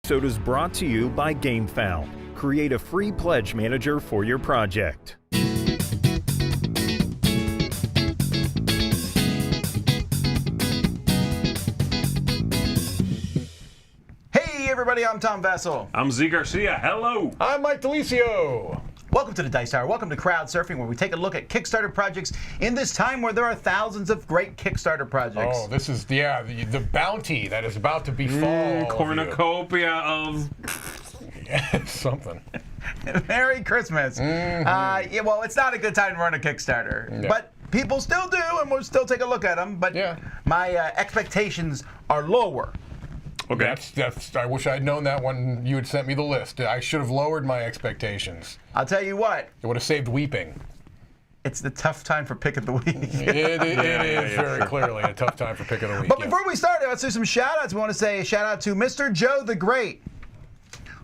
Episode is brought to you by GameFound. Create a free pledge manager for your project. Hey everybody, I'm Tom Vessel. I'm Z Garcia. Hello. I'm Mike Delisio. Welcome to the Dice Tower. Welcome to Crowdsurfing, where we take a look at Kickstarter projects in this time where there are thousands of great Kickstarter projects. Oh, this is, the bounty that is about to befall. Cornucopia of something. Merry Christmas. Yeah, well, it's not a good time to run a Kickstarter, but people still do, and we'll still take a look at them. But my expectations are lower. Okay. That's. I wish I'd known that when you had sent me the list. I should have lowered my expectations. I'll tell you what. It would have saved weeping. It's the tough time for pick of the week. It is very clearly a tough time for pick of the week. But before we start, let's do some shout-outs. We want to say a shout-out to Mr. Joe the Great.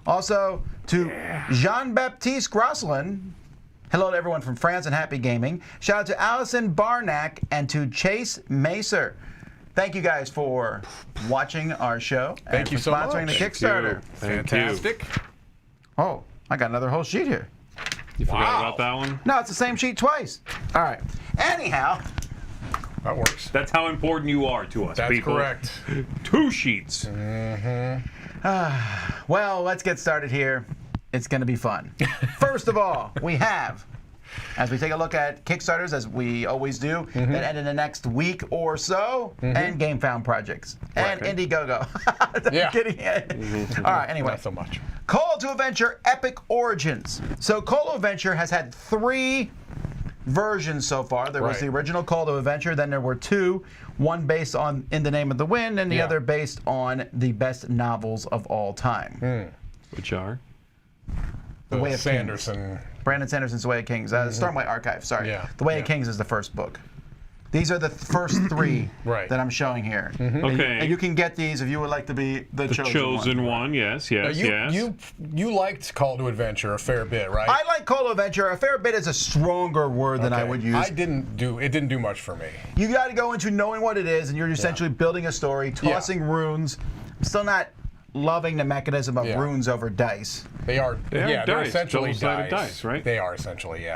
Also to Jean-Baptiste Grosselin. Hello to everyone from France and Happy Gaming. Shout out to Allison Barnack and to Chase Macer. Thank you guys for watching our show. Thank you so much. Sponsoring the Kickstarter. Fantastic. Oh, I got another whole sheet here. You forgot about that one? No, it's the same sheet twice. All right. Anyhow. That works. That's how important you are to us, That's people. correct. 2 sheets. Well, let's get started here. It's going to be fun. First of all, we have, as we take a look at Kickstarters, as we always do, that end in the next week or so, and GameFound projects, and Indiegogo. Yeah. Kidding. All right, anyway. Not so much. Call to Adventure Epic Origins. So Call to Adventure has had 3 versions so far. There was the original Call to Adventure, then there were 2, one based on In the Name of the Wind, and the other based on the best novels of all time. Which are? The Way of Sanderson. Kings. Brandon Sanderson's The Way of Kings. Stormlight Archive, sorry. Yeah. The Way of Kings is the first book. These are the first 3 that I'm showing here. Okay. And you can get these if you would like to be the chosen one. Yes. You liked Call to Adventure a fair bit, right? I like Call to Adventure. A fair bit is a stronger word than I would use. It didn't do much for me. You got to go into knowing what it is, and you're essentially building a story, tossing runes. I'm still not loving the mechanism of runes over dice. They're essentially dice, right? They are essentially,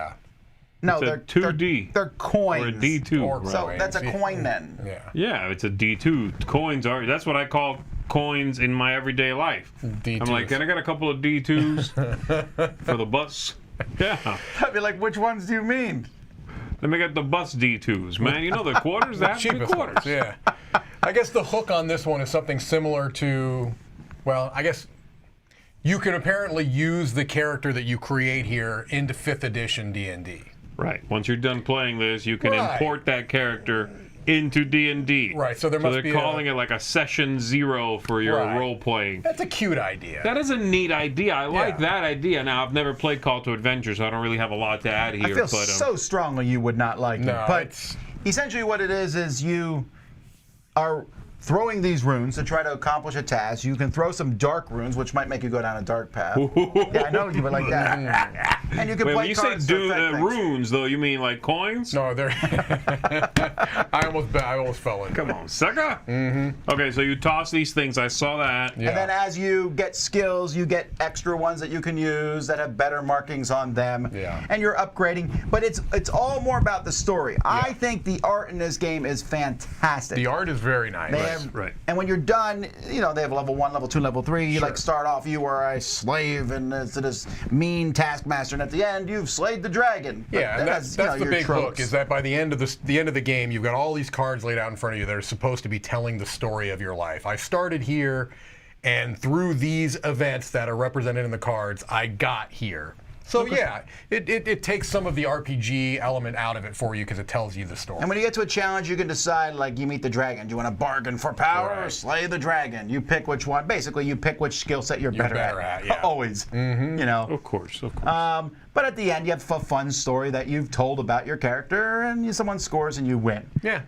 No, it's they're 2D. They're coins. Or a D2. So that's a coin then. Yeah, it's a D2. Coins are, that's what I call coins in my everyday life. D2s. I'm like, can I get a couple of D2s for the bus? Yeah. I'd be like, which ones do you mean? Let me get the bus D2s, man. You know the quarters? They have to be cheapest quarters. ones, yeah. I guess the hook on this one is something similar to, well, I guess you can apparently use the character that you create here into 5th edition D&D. Right. Once you're done playing this, you can import that character into D&D. Right. So they're calling it like a session 0 for your role playing. That's a cute idea. That is a neat idea. I like that idea. Now, I've never played Call to Adventure, so I don't really have a lot to add here. I feel so strongly you would not like it. But essentially what it is you are throwing these runes to try to accomplish a task. You can throw some dark runes, which might make you go down a dark path. Yeah, I know you would like that. And you can play when you say cards to affect things. runes, though, you mean like coins? No, they're. I almost fell in. Come on, sucker. Okay, so you toss these things. I saw that. And then as you get skills, you get extra ones that you can use that have better markings on them. And you're upgrading. But it's all more about the story. I think the art in this game is fantastic. The art is very nice. Right. And when you're done, they have level 1, level 2, level 3. You start off, you are a slave and to this mean taskmaster, and at the end, you've slayed the dragon. Yeah, and that's the big hook, is that by the end of the game, you've got all these cards laid out in front of you that are supposed to be telling the story of your life. I started here, and through these events that are represented in the cards, I got here. So it takes some of the RPG element out of it for you because it tells you the story. And when you get to a challenge, you can decide, like, you meet the dragon. Do you want to bargain for power or slay the dragon? You pick which one. Basically, you pick which skill set you're better at. Always. Of course. But at the end, you have a fun story that you've told about your character, and someone scores and you win. Yeah.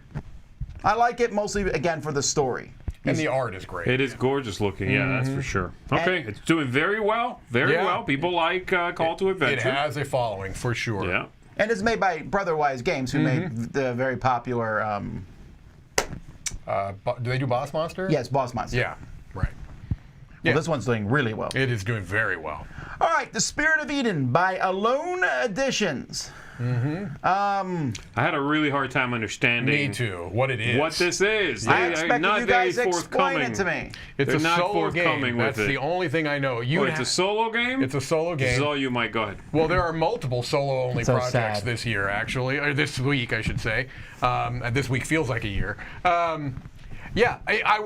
I like it mostly, again, for the story. And the art is great. It is gorgeous looking, that's for sure. Okay, it's doing very well. Very well. People like Call to Adventure. It has a following, for sure. Yeah. And it's made by Brotherwise Games, who made the very popular Do they do Boss Monster? Yes, Boss Monster. Yeah, right. Well, this one's doing really well. It is doing very well. All right, The Spirit of Eden by Alone Editions. I had a really hard time understanding. Me too. What it is. What this is. I They are expected not you very guys to explain forthcoming. it to me. It's They're a not solo forthcoming game. with That's it. the only thing I know. It's a solo game? It's a solo This is game. all you, Mike. Go ahead. Well, there are multiple solo-only So projects sad. this year, actually, or this week, I should say. This week feels like a year. Yeah,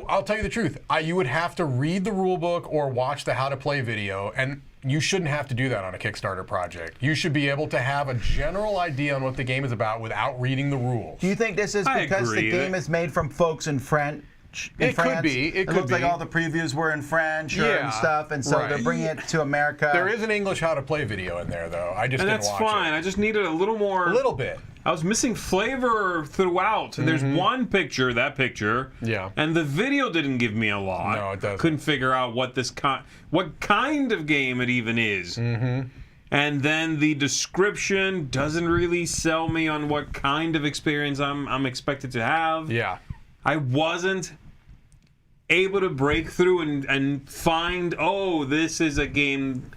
I'll tell you the truth. You would have to read the rule book or watch the how to play video, and you shouldn't have to do that on a Kickstarter project. You should be able to have a general idea on what the game is about without reading the rules. Do you think this is I because the agree. game is made from folks in French? It could France? be. It could looks like be. all the previews were in French Yeah, and stuff, and so they're right. bringing it to America. There is an English how to play video in there, though. I just And didn't that's watch fine. it. I just needed a little more. A little bit. I was missing flavor throughout. There's one picture, that picture. Yeah. And the video didn't give me a lot. No, it doesn't. Couldn't figure out what what kind of game it even is. And then the description doesn't really sell me on what kind of experience I'm expected to have. Yeah. I wasn't able to break through and find, oh, this is a game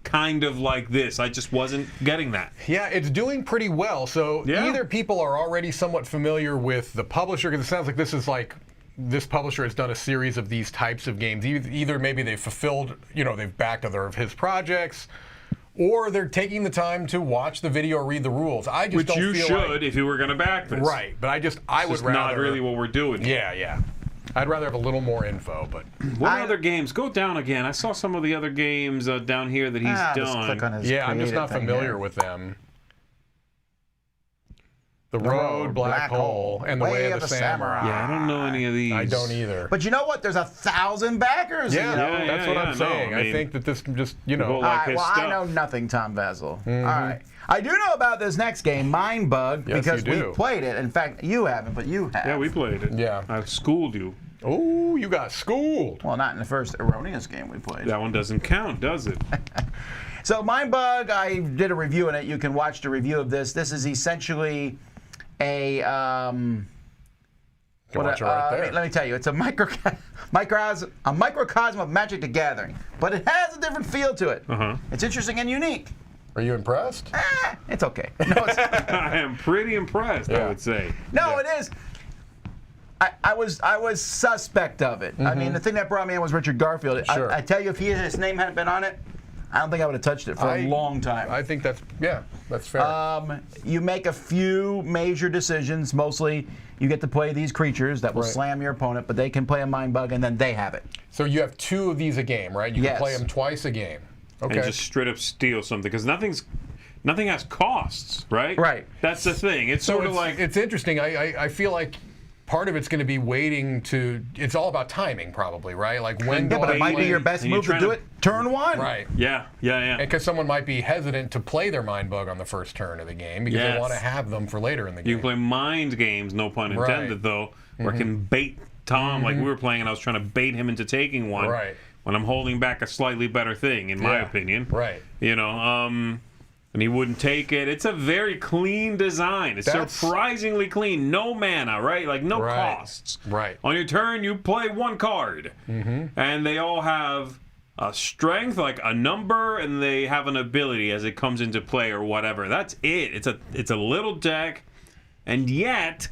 kind of like this. I just wasn't getting that. Yeah, it's doing pretty well. So Yeah. either people are already somewhat familiar with the publisher, because it sounds like this publisher has done a series of these types of games. Either maybe they've fulfilled, they've backed other of his projects, or they're taking the time to watch the video or read the rules. I just Which don't you feel should like, if you were going to back this. right, but I would It's rather not really what we're doing. Yeah. I'd rather have a little more info, but What other games? Go down again. I saw some of the other games down here that he's Just click on done. his yeah, I'm just creative not thing familiar here. with them. The Road, Black Hole, and The Way of the Samurai. Yeah, I don't know any of these. I don't either. But you know what? There's 1,000 backers. Yeah, you know? Yeah, that's what I'm no, saying. I I mean, think that this just, People All like right, his well, stuff. I know nothing, Tom Vassell. All right. I do know about this next game, Mindbug, Yes, because you we do. played it. In fact, you haven't, but you have. Yeah, we played it. Yeah. I schooled you. Oh, you got schooled. Well, not in the first erroneous game we played. That one doesn't count, does it? So Mindbug, I did a review in it. You can watch the review of this. This is essentially a You can watch it right there. let me tell you, it's a microcosm of Magic the Gathering, but it has a different feel to it. It's interesting and unique. Are you impressed? It's okay. No, it's, I am pretty impressed, I Yeah. would say. no, it is. I was suspect of it. I mean, the thing that brought me in was Richard Garfield. Sure. I tell you, if his name hadn't been on it, I don't think I would have touched it for a long time. I think that's fair. You make a few major decisions. Mostly, you get to play these creatures that will Right. slam your opponent, but they can play a Mindbug, and then they have it. So you have 2 of these a game, right? You Yes. can play them twice a game. Okay. And just straight up steal something because nothing has costs, right? Right. That's the thing. It's so sort of it's, like it's interesting. I feel like part of it's going to be waiting to. It's all about timing, probably, right? Like when Yeah, do but I it might be play- your best and you're move to trying do to- it turn one. Right. yeah. Because someone might be hesitant to play their Mindbug on the first turn of the game because Yes. they want to have them for later in the game. You can play mind games, no pun intended, Right. though, where I can bait Tom like we were playing, and I was trying to bait him into taking one. Right. When I'm holding back a slightly better thing, in my Yeah. opinion. Right. And he wouldn't take it. It's a very clean design. It's That's- surprisingly clean. No mana, right? Like no Right. costs. Right. On your turn, you play one card. And they all have a strength, like a number, and they have an ability as it comes into play or whatever. That's it. It's a little deck. And yet,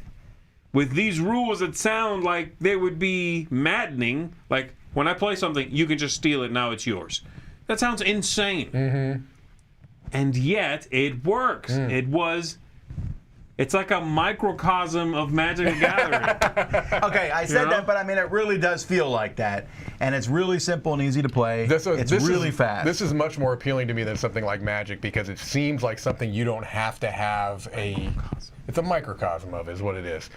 with these rules that sound like they would be maddening, like when I play something, you can just steal it, now it's yours. That sounds insane. And yet, it works. It's like a microcosm of Magic the Gathering. Okay, I said know? that, but I mean, it really does feel like that. And it's really simple and easy to play. It's really fast. This is much more appealing to me than something like Magic because it seems like something you don't have to have a. It's a microcosm of, is what it is.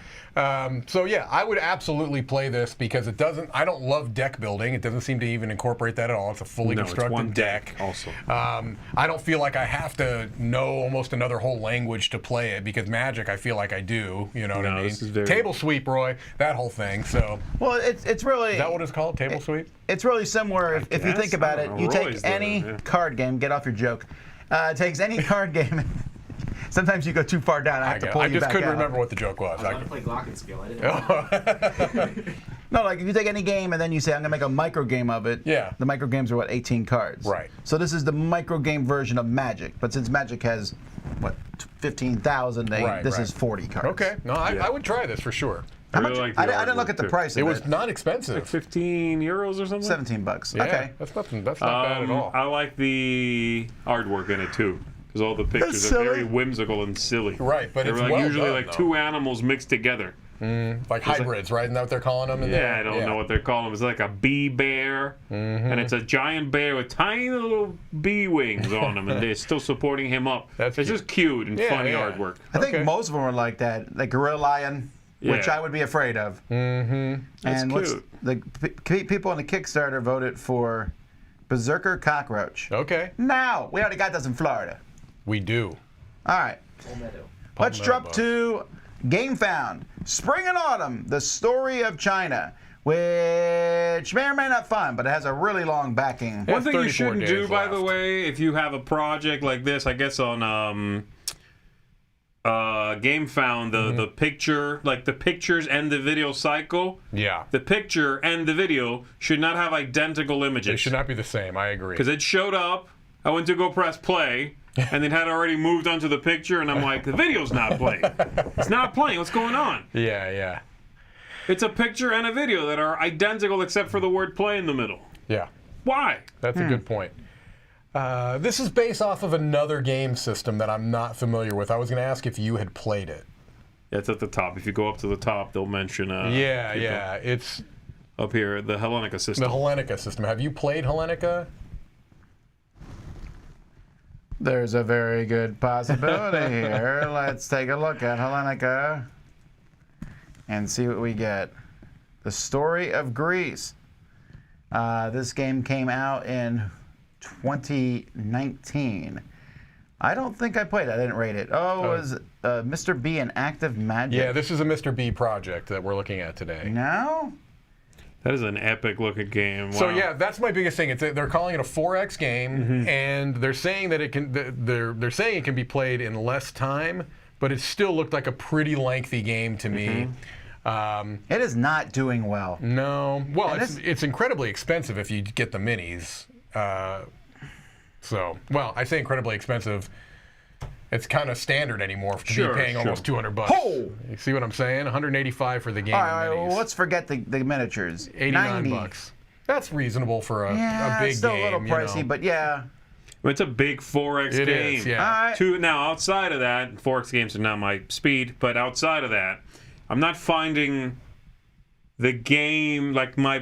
So yeah, I would absolutely play this because it doesn't. I don't love deck building. It doesn't seem to even incorporate that at all. It's a fully No, it's constructed one deck. also. I don't feel like I have to know almost another whole language to play it because Magic, I feel like I do. You know what I No, mean? this is very- Table sweep, Roy. That whole thing. So well, it's really. is that what it's called? Table sweep? It's really similar if you guess. think about I it. don't You know. take Roy's any doing it, yeah. card game. Get off your joke. It takes any card game. Sometimes you go too far down. I have to pull I you just back couldn't out. remember what the joke was. I was going to play Glockenspiel. I didn't know. No, like if you take any game and then you say, I'm going to make a micro game of it. Yeah. The micro games are, what, 18 cards? Right. So this is the micro game version of Magic. But since Magic has, what, 15,000, this is 40 cards. Okay. No, I would try this for sure. How really much? like the I didn't look artwork, at the too. price of It was not expensive. Like 15 euros or something? $17. Yeah, Okay. that's not bad at all. I like the artwork in it too, because all the pictures That's are very silly. whimsical and silly. Right, but They're it's like well usually done, like though. two animals mixed together. Like hybrids, right? Isn't that what they're calling them? Yeah, I don't know what they're calling them. It's like a bee bear, and it's a giant bear with tiny little bee wings on them, and they're still supporting him up. That's it's cute. just cute and Yeah, funny yeah. artwork. I think Okay. most of them are like that. Like Gorilla Lion, which Yeah. I would be afraid of. That's And cute. the people on the Kickstarter voted for Berserker Cockroach. Okay. Now, we already got this in Florida. We do. All right. Palmetto. Let's Palmetto jump bug. to GameFound. Spring and Autumn, the story of China, which may or may not fun, but it has a really long backing. One thing you 34 shouldn't do, days by the left. way, if you have a project like this, I guess on GameFound, the picture, like the pictures and the video cycle, Yeah. the picture and the video should not have identical images. They should not be the same. I agree. Because it showed up, I went to go press play, and it had already moved onto the picture, and I'm like, the video's not playing. It's not playing. What's going on? Yeah. It's a picture and a video that are identical except for the word play in the middle. Yeah. Why? That's a good point. This is based off of another game system that I'm not familiar with. I was going to ask if you had played it. It's at the top. If you go up to the top, they'll mention. Yeah. It's Up here, the Hellenica system. the Hellenica system. Have you played Hellenica? There's a very good possibility here. Let's take a look at Hellenica and see what we get. The Story of Greece. This game came out in 2019. I don't think I played it. I didn't rate it. Oh, it was Mr. B and Active Magic. Yeah, this is a Mr. B project that we're looking at today. No? That is an epic looking game. Wow. So yeah, that's my biggest thing. They're calling it a 4X game, and they're saying that it can. They're saying it can be played in less time, but it still looked like a pretty lengthy game to me. It is not doing well. No, well, And it's incredibly expensive if you get the minis. Well, I say incredibly expensive. It's kind of standard anymore to Sure, be paying sure. almost $200. Oh! You see what I'm saying? 185 for the game. All right, minis. well, let's forget the miniatures. 89 $90. bucks. That's reasonable for a Yeah, big it's still game. a little pricey, you know. but yeah. It's a big 4X It game. is, yeah. All right. Now, outside of that, 4X games are not my speed, but outside of that, I'm not finding the game, like my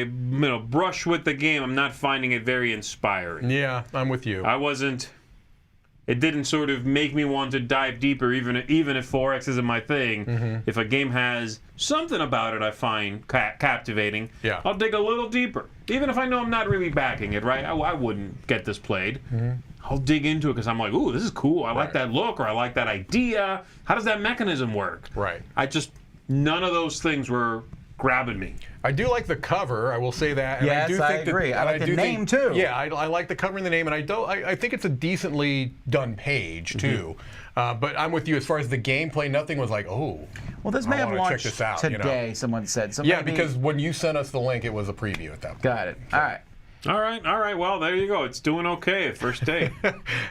brush with the game, I'm not finding it very inspiring. Yeah, I'm with you. It didn't sort of make me want to dive deeper, even if 4X isn't my thing. If a game has something about it I find captivating, Yeah. I'll dig a little deeper. Even if I know I'm not really backing it, right? I wouldn't get this played. I'll dig into it because I'm like, ooh, this is cool. I like that look, or I like that idea. How does that mechanism work? Right. None of those things were grabbing me. I do like the cover. I will say that. And Yes, I do I think agree. I and like the do name, too. Yeah, I like the cover and the name, and I think it's a decently done page too. But I'm with you as far as the gameplay. Nothing was like, oh. Well, this I may have wanna check launched this out, today, someone said. So Yeah, maybe- because when you sent us the link, it was a preview at that point. Got it. All right. All right. Well, there you go. It's doing okay at first day.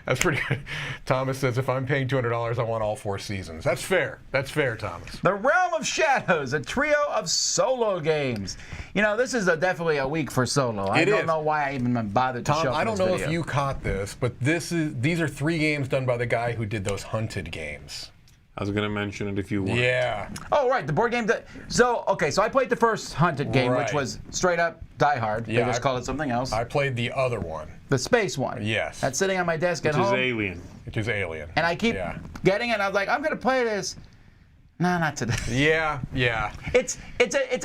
That's pretty good. Thomas says, if I'm paying $200, I want all 4 seasons. That's fair. That's fair, Thomas. The Realm of Shadows, a trio of solo games. You know, this is definitely a week for solo. I It don't is. know why I even bothered to Tom, show up I in don't this know video. if you caught this, but these are 3 games done by the guy who did those Hunted games. I was going to mention it if you want. Yeah. Oh, right, the board game. So I played the first Hunted game, Right. which was straight up Die Hard. Yeah, They just called it something else. I played the other one, The space one. Yes. That's sitting on my desk at Which is home. Alien. which is Alien. And I keep Yeah. getting it. I was like, I'm going to play this. No, not today. Yeah. It's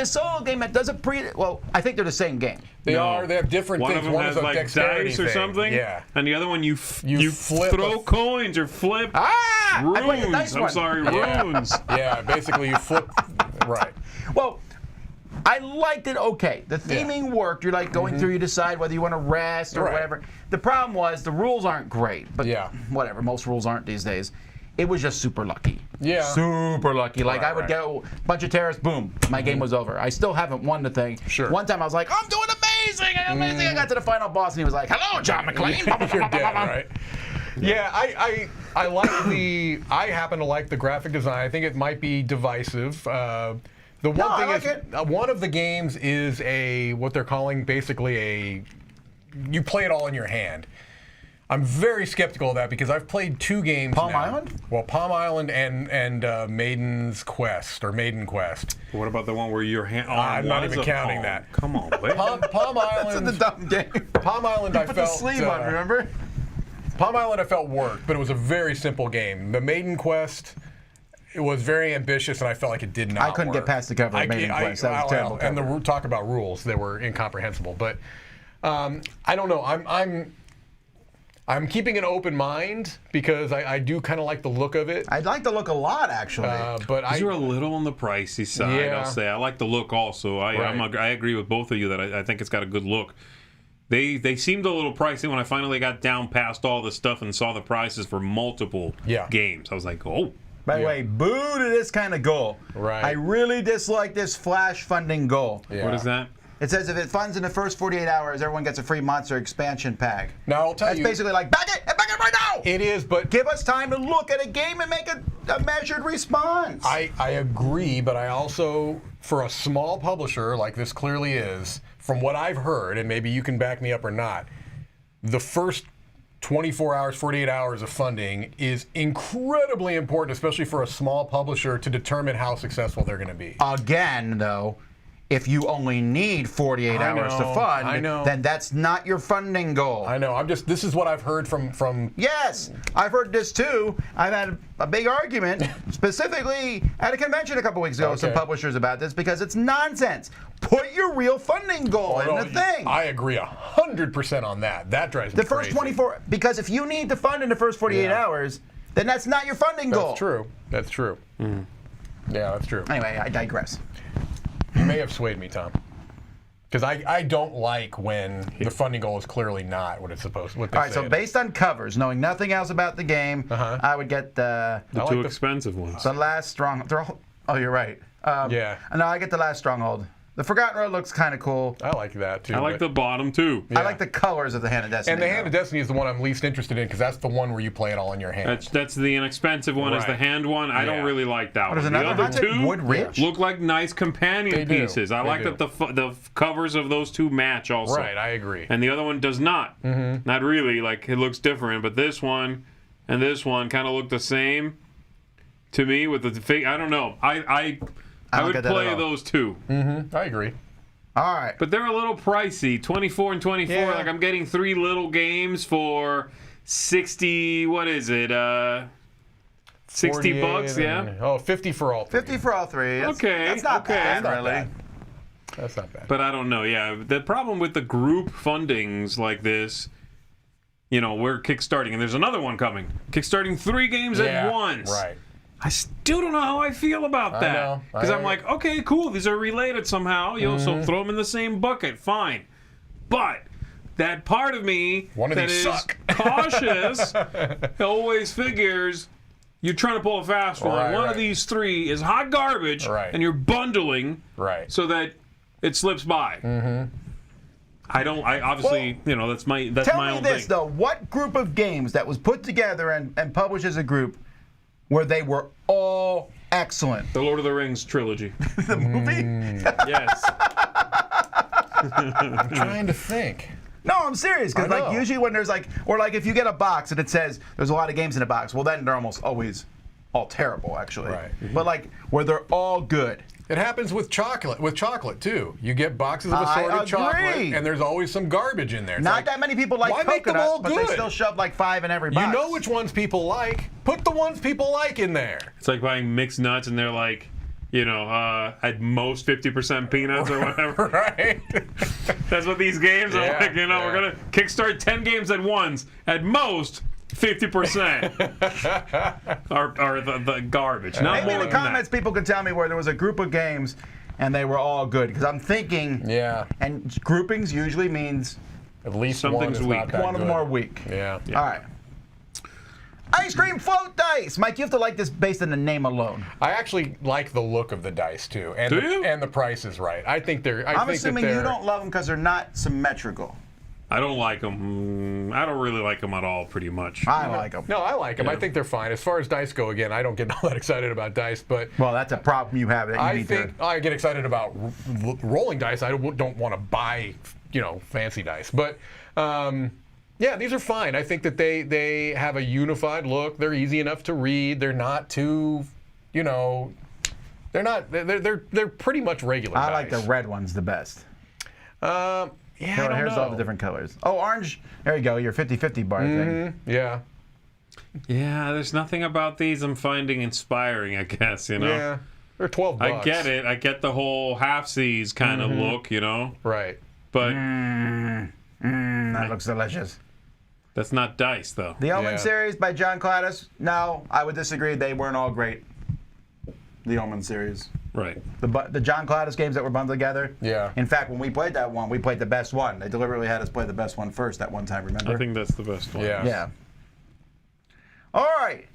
a solo game that doesn't well, I think they're the same game. They have different One things. of them One has is a like dexterity dice or thing. something. Yeah. And the other one you flip throw a- coins or flip Ah! runes. I played the dice I'm one. sorry, Yeah. runes. Yeah, basically you flip. Right. Well, I liked it okay. The theming worked. You're like going through, you decide whether you want to rest or Right. whatever. The problem was the rules aren't great, but Yeah. whatever. Most rules aren't these days. it was just super lucky. Yeah. Super lucky. Like, Right, I would right. go, bunch of terrorists, boom, my game was over. I still haven't won the thing. Sure. One time I was like, I'm doing amazing, amazing. I got to the final boss, and he was like, hello, John McClane. You're dead, right? Yeah, I like I happen to like the graphic design. I think it might be divisive. The one No, thing I like is, it. one of the games is what they're calling basically you play it all in your hand. I'm very skeptical of that because I've played 2 games Palm now. Island? Well, Palm Island and Maiden's Quest or Maiden Quest. What about the one where your hand? Oh, I'm not what is even a counting palm? that. Come on, wait. Palm Island. That's the dumb game. Palm Island, I Put the felt. sleeve on, remember? Palm Island, I felt worked, but it was a very simple game. The Maiden Quest, it was very ambitious, and I felt like it did not I couldn't work. get past the cover of Maiden Quest. That was a terrible And cover. talk about rules, they were incomprehensible. But I don't know. I'm keeping an open mind because I do kind of like the look of it. I'd like the look a lot, actually. But You're a little on the pricey side, Yeah. I'll say. I like the look also. I agree with both of you that I think it's got a good look. They seemed a little pricey when I finally got down past all the stuff and saw the prices for multiple games. I was like, oh. By the way, boo to this kind of goal. Right. I really dislike this flash funding goal. Yeah. What is that? It says if it funds in the first 48 hours, everyone gets a free monster expansion pack. Now, I'll tell That's you. basically like, back it right now! It is, but Give us time to look at a game and make a measured response. I agree, but I also, for a small publisher like this clearly is, from what I've heard, and maybe you can back me up or not, the first 24 hours, 48 hours of funding is incredibly important, especially for a small publisher, to determine how successful they're going to be. Again, though, if you only need 48 hours to fund, I know. then that's not your funding goal. I know. This is what I've heard from. Yes, I've heard this too. I've had a big argument, specifically at a convention a couple weeks ago with some Okay. publishers about this because it's nonsense. Put your real funding goal in the thing. I agree 100% on that. That drives me The first crazy. 24, because if you need to fund in the first 48 hours, then that's not your funding goal. That's true. That's true. Yeah, that's true. Anyway, I digress. You may have swayed me, Tom. Because I don't like when the funding goal is clearly not what it's supposed to. What they All right, say so it based on covers, knowing nothing else about the game, I would get the The I two like the- expensive ones. last stronghold. Oh, you're right. Yeah. No, I get the last stronghold. The Forgotten Road looks kind of cool. I like that too. I like the bottom too. I like the colors of the Hand of Destiny. And the Hand of though. Destiny is the one I'm least interested in because that's the one where you play it all in your hand. That's the inexpensive one. Is the Right. hand one. I don't Yeah. really like that What is one. The another other one? two Wood Ridge? look like nice companion They do. pieces. I They like do. that the covers of those two match also. Right, I agree. And the other one does not. Not really. Like it looks different, but this one and this one kind of look the same to me with the fake. I don't know. I don't would get that at play all. those two. I agree. All right. But they're a little pricey. 24 and 24. Yeah. Like I'm getting 3 little games for 60. What is it? 60 bucks. 48 Yeah. and- Oh, 50 for all three. 50 for all three. That's, Okay, That's not okay. bad, That's not really. bad. That's not bad. But I don't know. Yeah. The problem with the group fundings like this, we're kickstarting, and there's another one coming. Kickstarting 3 games at once. Right. I still don't know how I feel about I that. know. Because I'm I- like, okay, cool. These are related somehow. So throw them in the same bucket. Fine. But that part of me One of that these is suck. cautious always figures you're trying to pull a fast one. Right, One right. of these 3 is hot garbage, Right. and you're bundling Right. so that it slips by. I obviously, that's my Tell my me own this, thing. though. What group of games that was put together and published as a group where they were all excellent? The Lord of the Rings trilogy. The movie? Yes. I'm trying to think. No, I'm serious. Because I know. usually when there's or if you get a box and it says there's a lot of games in a box, well, then they're almost always all terrible, actually. Right. But where they're all good. It happens with chocolate. With chocolate too. You get boxes of I assorted chocolate, agree. and there's always some garbage in there. It's Not like, that many people like why make them coconut, all but they good? still shove 5 in every box. You know which ones people like. Put the ones people like in there. It's like buying mixed nuts, and they're like, at most 50% peanuts or whatever. Right. That's what these games are Yeah, like. We're yeah. gonna kickstart 10 games at once. At most 50% are the garbage. Not Maybe more in the than comments that. people can tell me where there was a group of games and they were all good. Because I'm thinking, Yeah. and groupings usually means At least Something's one is weak. not that one of them good. are weak. Yeah. All right. Ice cream float dice. Mike, you have to like this based on the name alone. I actually like the look of the dice too, and Do you? and the price is right. I think they're. I'm assuming you don't love them because they're not symmetrical. I don't like them. I don't really like them at all, pretty much. I like them. No, I like them. Yeah. I think they're fine. As far as dice go, again, I don't get all that excited about dice, but Well, that's a problem you have that you I need think I get excited about rolling dice. I don't want to buy, fancy dice, but. Yeah, these are fine. I think that they have a unified look. They're easy enough to read. They're not too, they're pretty much regular I dice. like the red ones the best. Yeah, I don't Here's know. all the different colors. Oh, orange. There you go. Your 50-50 bar thing. Yeah. Yeah, there's nothing about these I'm finding inspiring, I guess, Yeah. They're $12. I get it. I get the whole half-seas kind of look, Right. But That looks delicious. that's not dice, though. The Omen Yeah. series by John Cladis. No, I would disagree. They weren't all great. The Omen series. Right. The John Cladis games that were bundled together. Yeah. In fact, when we played that one, we played the best one. They deliberately had us play the best one first that one time, remember? I think that's the best one. Yeah. Yeah. All right.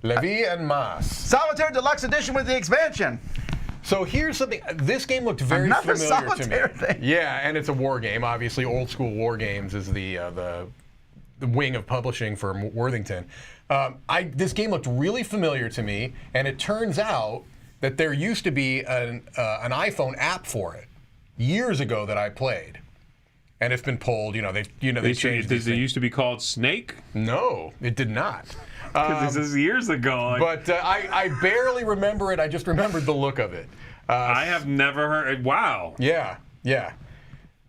Levee and Masse. Solitaire Deluxe Edition with the expansion. So here's something. This game looked very Another familiar to me. Solitaire thing. Yeah, and it's a war game. Obviously, old school war games is the wing of publishing for Worthington. This game looked really familiar to me, and it turns out that there used to be an iPhone app for it years ago that I played, and it's been pulled. They changed. Does it used to be called Snake? No, it did not. Because this is years ago. But I barely remember it. I just remembered the look of it. I have never heard. Wow. Yeah.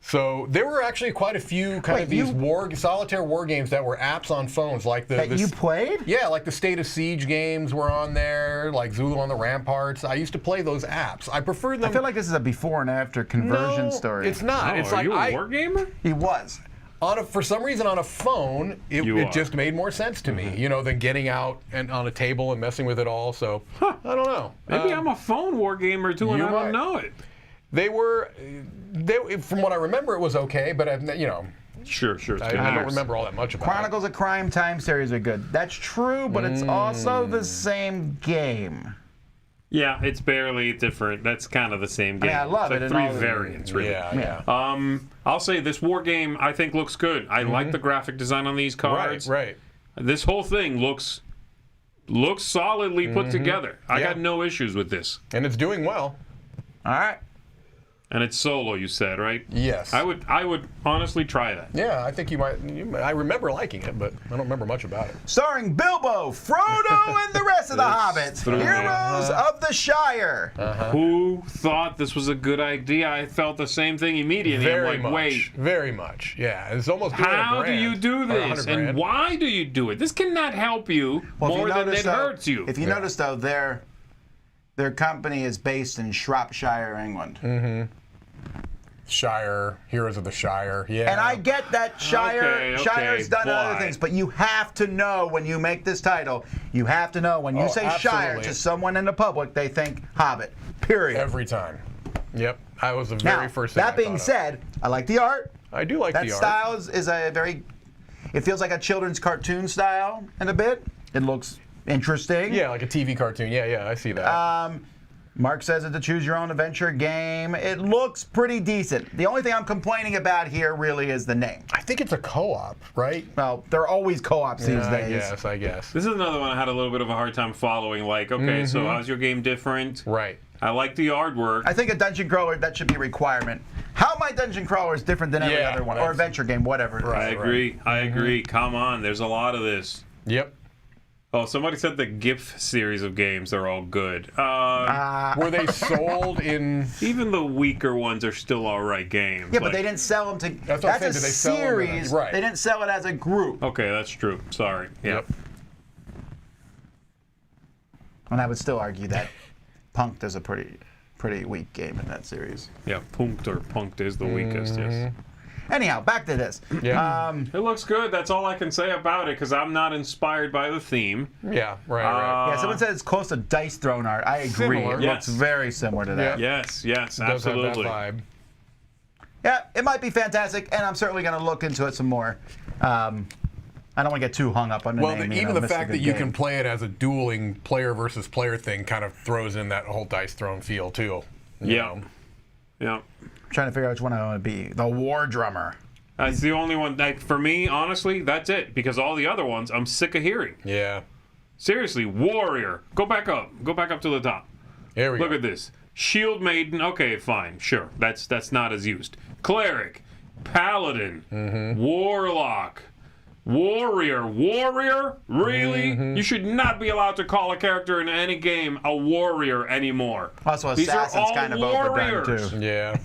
So there were actually quite a few these solitaire war games that were apps on phones, like You played? Yeah, like the State of Siege games were on there, like Zulu on the Ramparts. I used to play those apps. I prefer them. I feel like this is a before and after conversion story. It's not. Oh, It's are like you a war gamer? He was. for some reason on a phone, it just made more sense to me, than getting out and on a table and messing with it all. So I don't know. Maybe I'm a phone war gamer too, and you I don't might. know it. They from what I remember, it was okay, but Sure. I don't remember all that much about Chronicles of Crime time series are good. That's true, but it's also the same game. Yeah, it's barely different. That's kind of the same game. I love it's it like and three all the- variants, it. really. Yeah. I'll say this war game I think looks good. I like the graphic design on these cards. Right. This whole thing looks solidly put together. I got no issues with this. And it's doing well. All right. And it's solo, you said, right? Yes. I would honestly try that. Yeah, I think you might. I remember liking it, but I don't remember much about it. Starring Bilbo, Frodo, and the rest of the hobbits. through. Heroes of the Shire. Who thought this was a good idea? I felt the same thing immediately. I'm like, wait. Very much. Yeah, it's almost doing How $1,000 do you do or this? $100,000. And why do you do it? This cannot help you Well, if more you than notice, it though, hurts you. If you notice, though, their company is based in Shropshire, England. Shire, Heroes of the Shire. Yeah. And I get that Shire's done other why? things, but you have to know when you make this title, you have to know when you say Shire absolutely. to someone in the public, they think Hobbit. Period. Every time. Yep. I was the Now, very first thing that I being thought of. said, I like the art. I do like That the art. style is a very, it feels like a children's cartoon style in a bit. It looks interesting. Yeah, like a TV cartoon. Yeah, I see that. Mark says it's a choose your own adventure game. It looks pretty decent. The only thing I'm complaining about here really is the name. I think it's a co-op, right? Well, there are always co-ops these days. I guess. This is another one I had a little bit of a hard time following. Like, okay, so how's your game different? Right. I like the artwork. I think a dungeon crawler, that should be a requirement. How my dungeon crawler is different than every Yeah, other one, or that's- adventure game, whatever it is. I agree. I agree. Come on, there's a lot of this. Yep. Oh, somebody said the GIF series of games are all good. Were they sold in? Even the weaker ones are still all right games. Yeah, but they didn't sell them to. That's what I'm saying, a did they sell them or not? series. Right. They didn't sell it as a group. Okay, that's true. Sorry. Yep. And I would still argue that Punked is a pretty weak game in that series. Yeah, Punked is the weakest, yes. Anyhow, back to this. Yeah. It looks good. That's all I can say about it because I'm not inspired by the theme. Yeah. Right. Yeah, someone said it's close to dice throne art. I agree. Similar. It Yes. looks very similar to that. Yes, Does absolutely. have that vibe. Yeah, it might be fantastic, and I'm certainly going to look into it some more. I don't want to get too hung up on the name. Even the fact that you can play it as a dueling player versus player thing kind of throws in that whole dice throne feel too. Yeah. I'm trying to figure out which one I want to be. The War Drummer. That's the only one. Like, for me, honestly, that's it. Because all the other ones, I'm sick of hearing. Yeah. Seriously, Warrior. Go back up. Go back up to the top. Here we go. Look at this. Shield Maiden. Okay, fine. Sure. That's not as used. Cleric. Paladin. Warlock. Warrior. Warrior? Really? You should not be allowed to call a character in any game a warrior anymore. Also, These are Assassin's all kind of warriors. overdone, too. Yeah.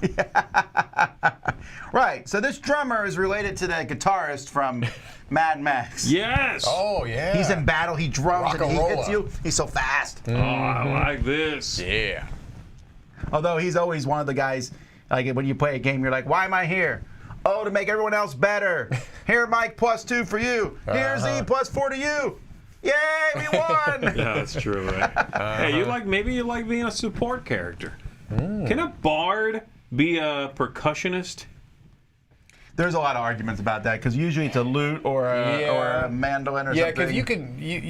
Right, so this drummer is related to the guitarist from Mad Max. Yes. Oh, yeah. He's in battle, he drums, and he Rock-a-rolla. hits you. He's so fast. Oh, I like this. Yeah. Although he's always one of the guys, like when you play a game, you're like, why am I here? Oh, to make everyone else better. Here, Mike, +2 for you. Here, Z, +4 to you. Yay, we won! Yeah, that's true, right? Hey, maybe you like being a support character. Can a bard be a percussionist? There's a lot of arguments about that because usually it's a lute or a mandolin or Yeah, something. because you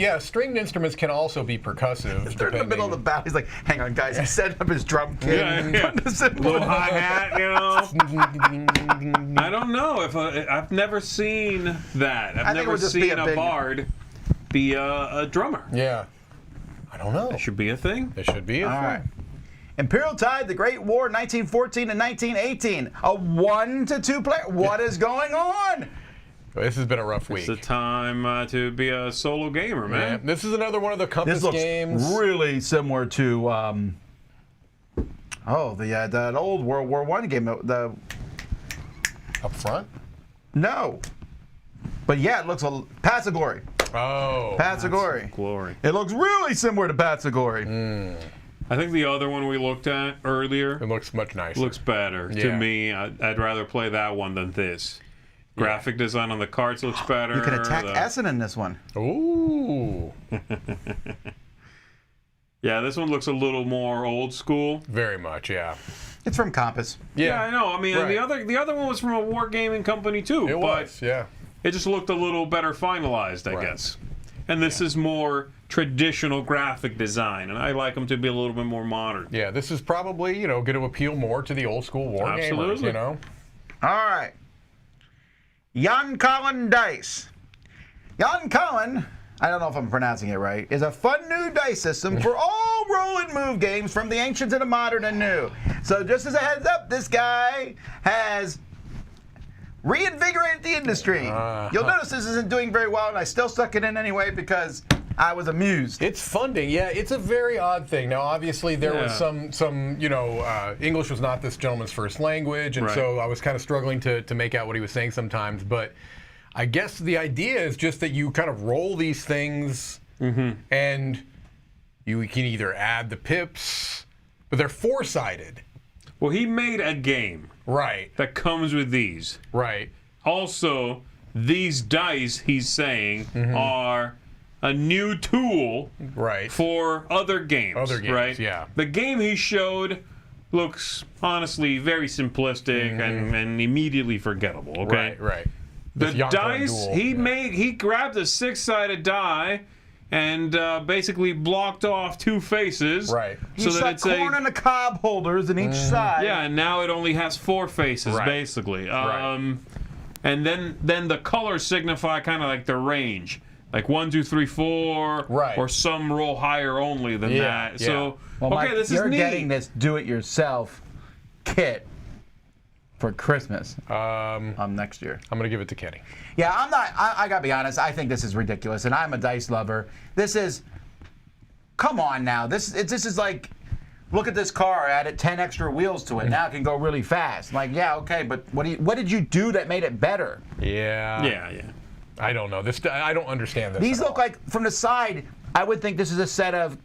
can. Stringed instruments can also be They're percussive. in the depending. middle of the battle. He's like, hang on, guys. He's setting up his drum kit. Yeah. Little hi-hat, you know? I don't know. I've never seen that. I've think it never would just be seen a a big- bard be a drummer. Yeah. I don't know. That should be a thing. It should be. All right. Imperial Tide, The Great War, 1914 and 1918. A 1 to 2 player. What is going on? This has been a rough week. It's the time to be a solo gamer, Yeah. man. This is another one of the Compass This looks games. really similar to that old World War I game. The Up front? no, but yeah, it looks a Paths of Glory. Oh. Paths of Glory. Glory. It looks really similar to Paths of Glory. I think the other one we looked at earlier It looks much nicer. looks better to Yeah. me. I'd rather play that one than this. Graphic design on the cards looks better. You can attack Essen in this one. Ooh. Yeah, this one looks a little more old school. Very much, yeah. It's from Compass. Yeah, I know. I mean, Right. the other one was from a wargaming company too. It but was, yeah. It just looked a little better finalized, I Right. guess. And this is more traditional graphic design, and I like them to be a little bit more modern. Yeah, this is probably, going to appeal more to the old school war gamers, Absolutely. you know? All right. Yoncollon Dice. Yoncollon, I don't know if I'm pronouncing it right, is a fun new dice system for all roll and move games from the ancient to the modern and new. So just as a heads up, this guy has reinvigorated the industry. You'll notice this isn't doing very well, and I still stuck it in anyway because I was amused. It's funding, yeah. It's a very odd thing. Now, obviously, there was some English was not this gentleman's first language, and Right. so I was kind of struggling to make out what he was saying sometimes. But I guess the idea is just that you kind of roll these things, and you can either add the pips, but they're four-sided. Well, he made a game Right, that comes with these. right. Also, these dice, he's saying, are a new tool Right. for other games. Other games, right? yeah. The game he showed looks honestly very simplistic and immediately forgettable. Okay. Right. The This Yoncollon dice duel, he grabbed a 6-sided die and basically blocked off 2 faces. Right. He So that stuck it's corn in the cob holders in each side. yeah, and now it only has 4 faces Right. basically. Right. And then the colors signify kind of like the range, like 1, 2, 3, 4, Right. or some roll higher only than Yeah, that. yeah. So Well, okay, Mike, this is you're neat. getting this do-it-yourself kit for Christmas next year. I'm going to give it to Kenny. Yeah, I'm not. I gotta be honest. I think this is ridiculous, and I'm a dice lover. This is. Come on now. This is like. Look at this car. I added 10 extra wheels to it. Now it can go really fast. Like, yeah, okay, but what did you do that made it better? Yeah. Yeah. I don't know. I don't understand this. These at look all. like from the side. I would think this is a set of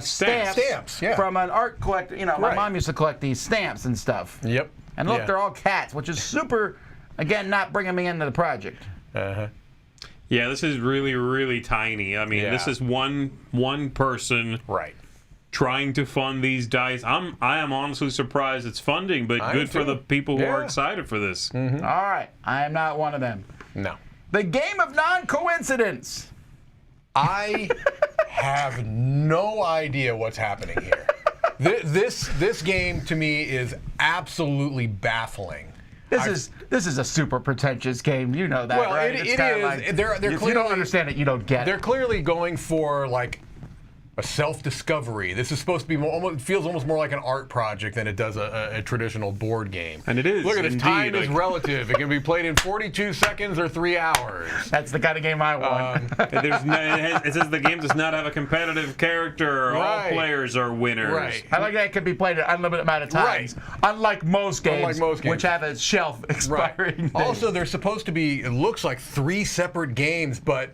stamps. Stamps, yeah. From an art collector. You know, my Right. mom used to collect these stamps and stuff. Yep. And look, Yeah. they're all cats, which is super. Again, not bringing me into the project. Yeah, this is really, really tiny. I mean, this Yeah. is one person Right. trying to fund these dice. I am honestly surprised it's funding, but I good am for too. the people who are Yeah. excited for this. All right, I am not one of them. No. The game of non-coincidence. I have no idea what's happening here. This game to me is absolutely baffling. This is a super pretentious game. You know that, Well, right? it kinda is. Like, They're if you clearly, don't understand it, you don't get They're it. clearly going for like a self-discovery. This is supposed to be it feels almost more like an art project than it does a traditional board game. And it is. Look at this. Indeed, Time is like- relative. It can be played in 42 seconds or 3 hours. That's the kind of game I want. It says the game does not have a competitive character. Right. All players are winners. Right. I like that it can be played an unlimited amount of times. Unlike most games, games. which have a shelf expiring date. Also, there's supposed to be, it looks like 3 separate games, but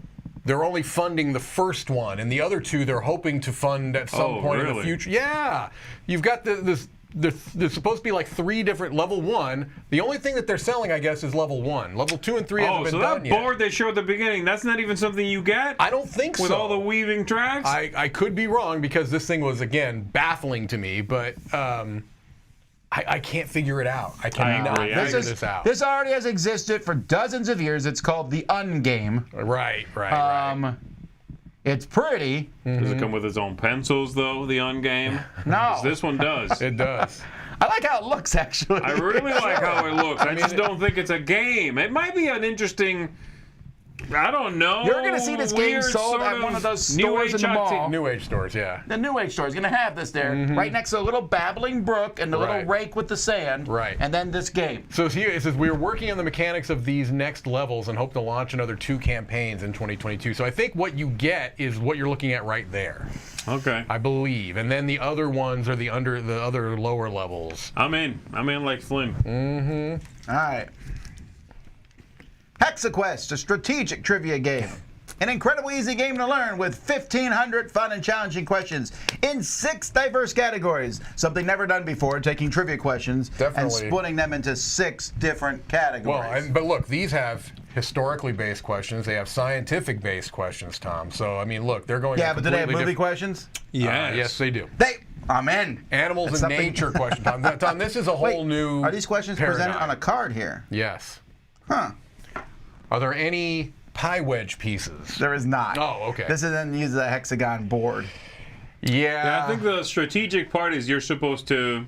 they're only funding the first one, and the other 2 they're hoping to fund at some point in the really? future. Yeah, you've got there's supposed to be like 3 different level 1. The only thing that they're selling, I guess, is level 1. Level 2 and 3 hasn't been so done that yet. board they showed at the beginning, that's not even something you get? I don't think With so. all the weaving tracks? I could be wrong because this thing was, again, baffling to me, but I can't figure it out. I cannot agree. figure this out. This already has existed for dozens of years. It's called the Ungame. Right. It's pretty. Does it come with its own pencils, though, the Ungame? No. 'Cause this one does. It does. I like how it looks, actually. I really like how it looks. I just don't think it's a game. It might be an interesting... I don't know. You're going to see this game weird sold sort at one of those New stores in the Age mall. New Age stores, yeah. The New Age store is going to have this there, right next to a little babbling brook and the little Right. rake with the sand. Right. And then this game. So here it says we're working on the mechanics of these next levels and hope to launch another 2 campaigns in 2022. So I think what you get is what you're looking at right there, Okay. I believe, and then the other ones are the other lower levels. I'm in like Flynn. All right. Hexaquest, a strategic trivia game. An incredibly easy game to learn with 1,500 fun and challenging questions in 6 diverse categories. Something never done before, taking trivia questions and Definitely. splitting them into 6 different categories. Well, but look, these have historically based questions. They have scientific based questions, Tom. So I mean, look, they're going. yeah, to but do they have completely movie questions? Yes, they do. I'm in. Animals That's and something- nature question, Tom. Tom, this is a whole Wait, new. are these questions paradigm. presented on a card here? Yes. Huh. Are there any pie wedge pieces? There is not. Oh, okay. This is then use the hexagon board. Yeah. I think the strategic part is you're supposed to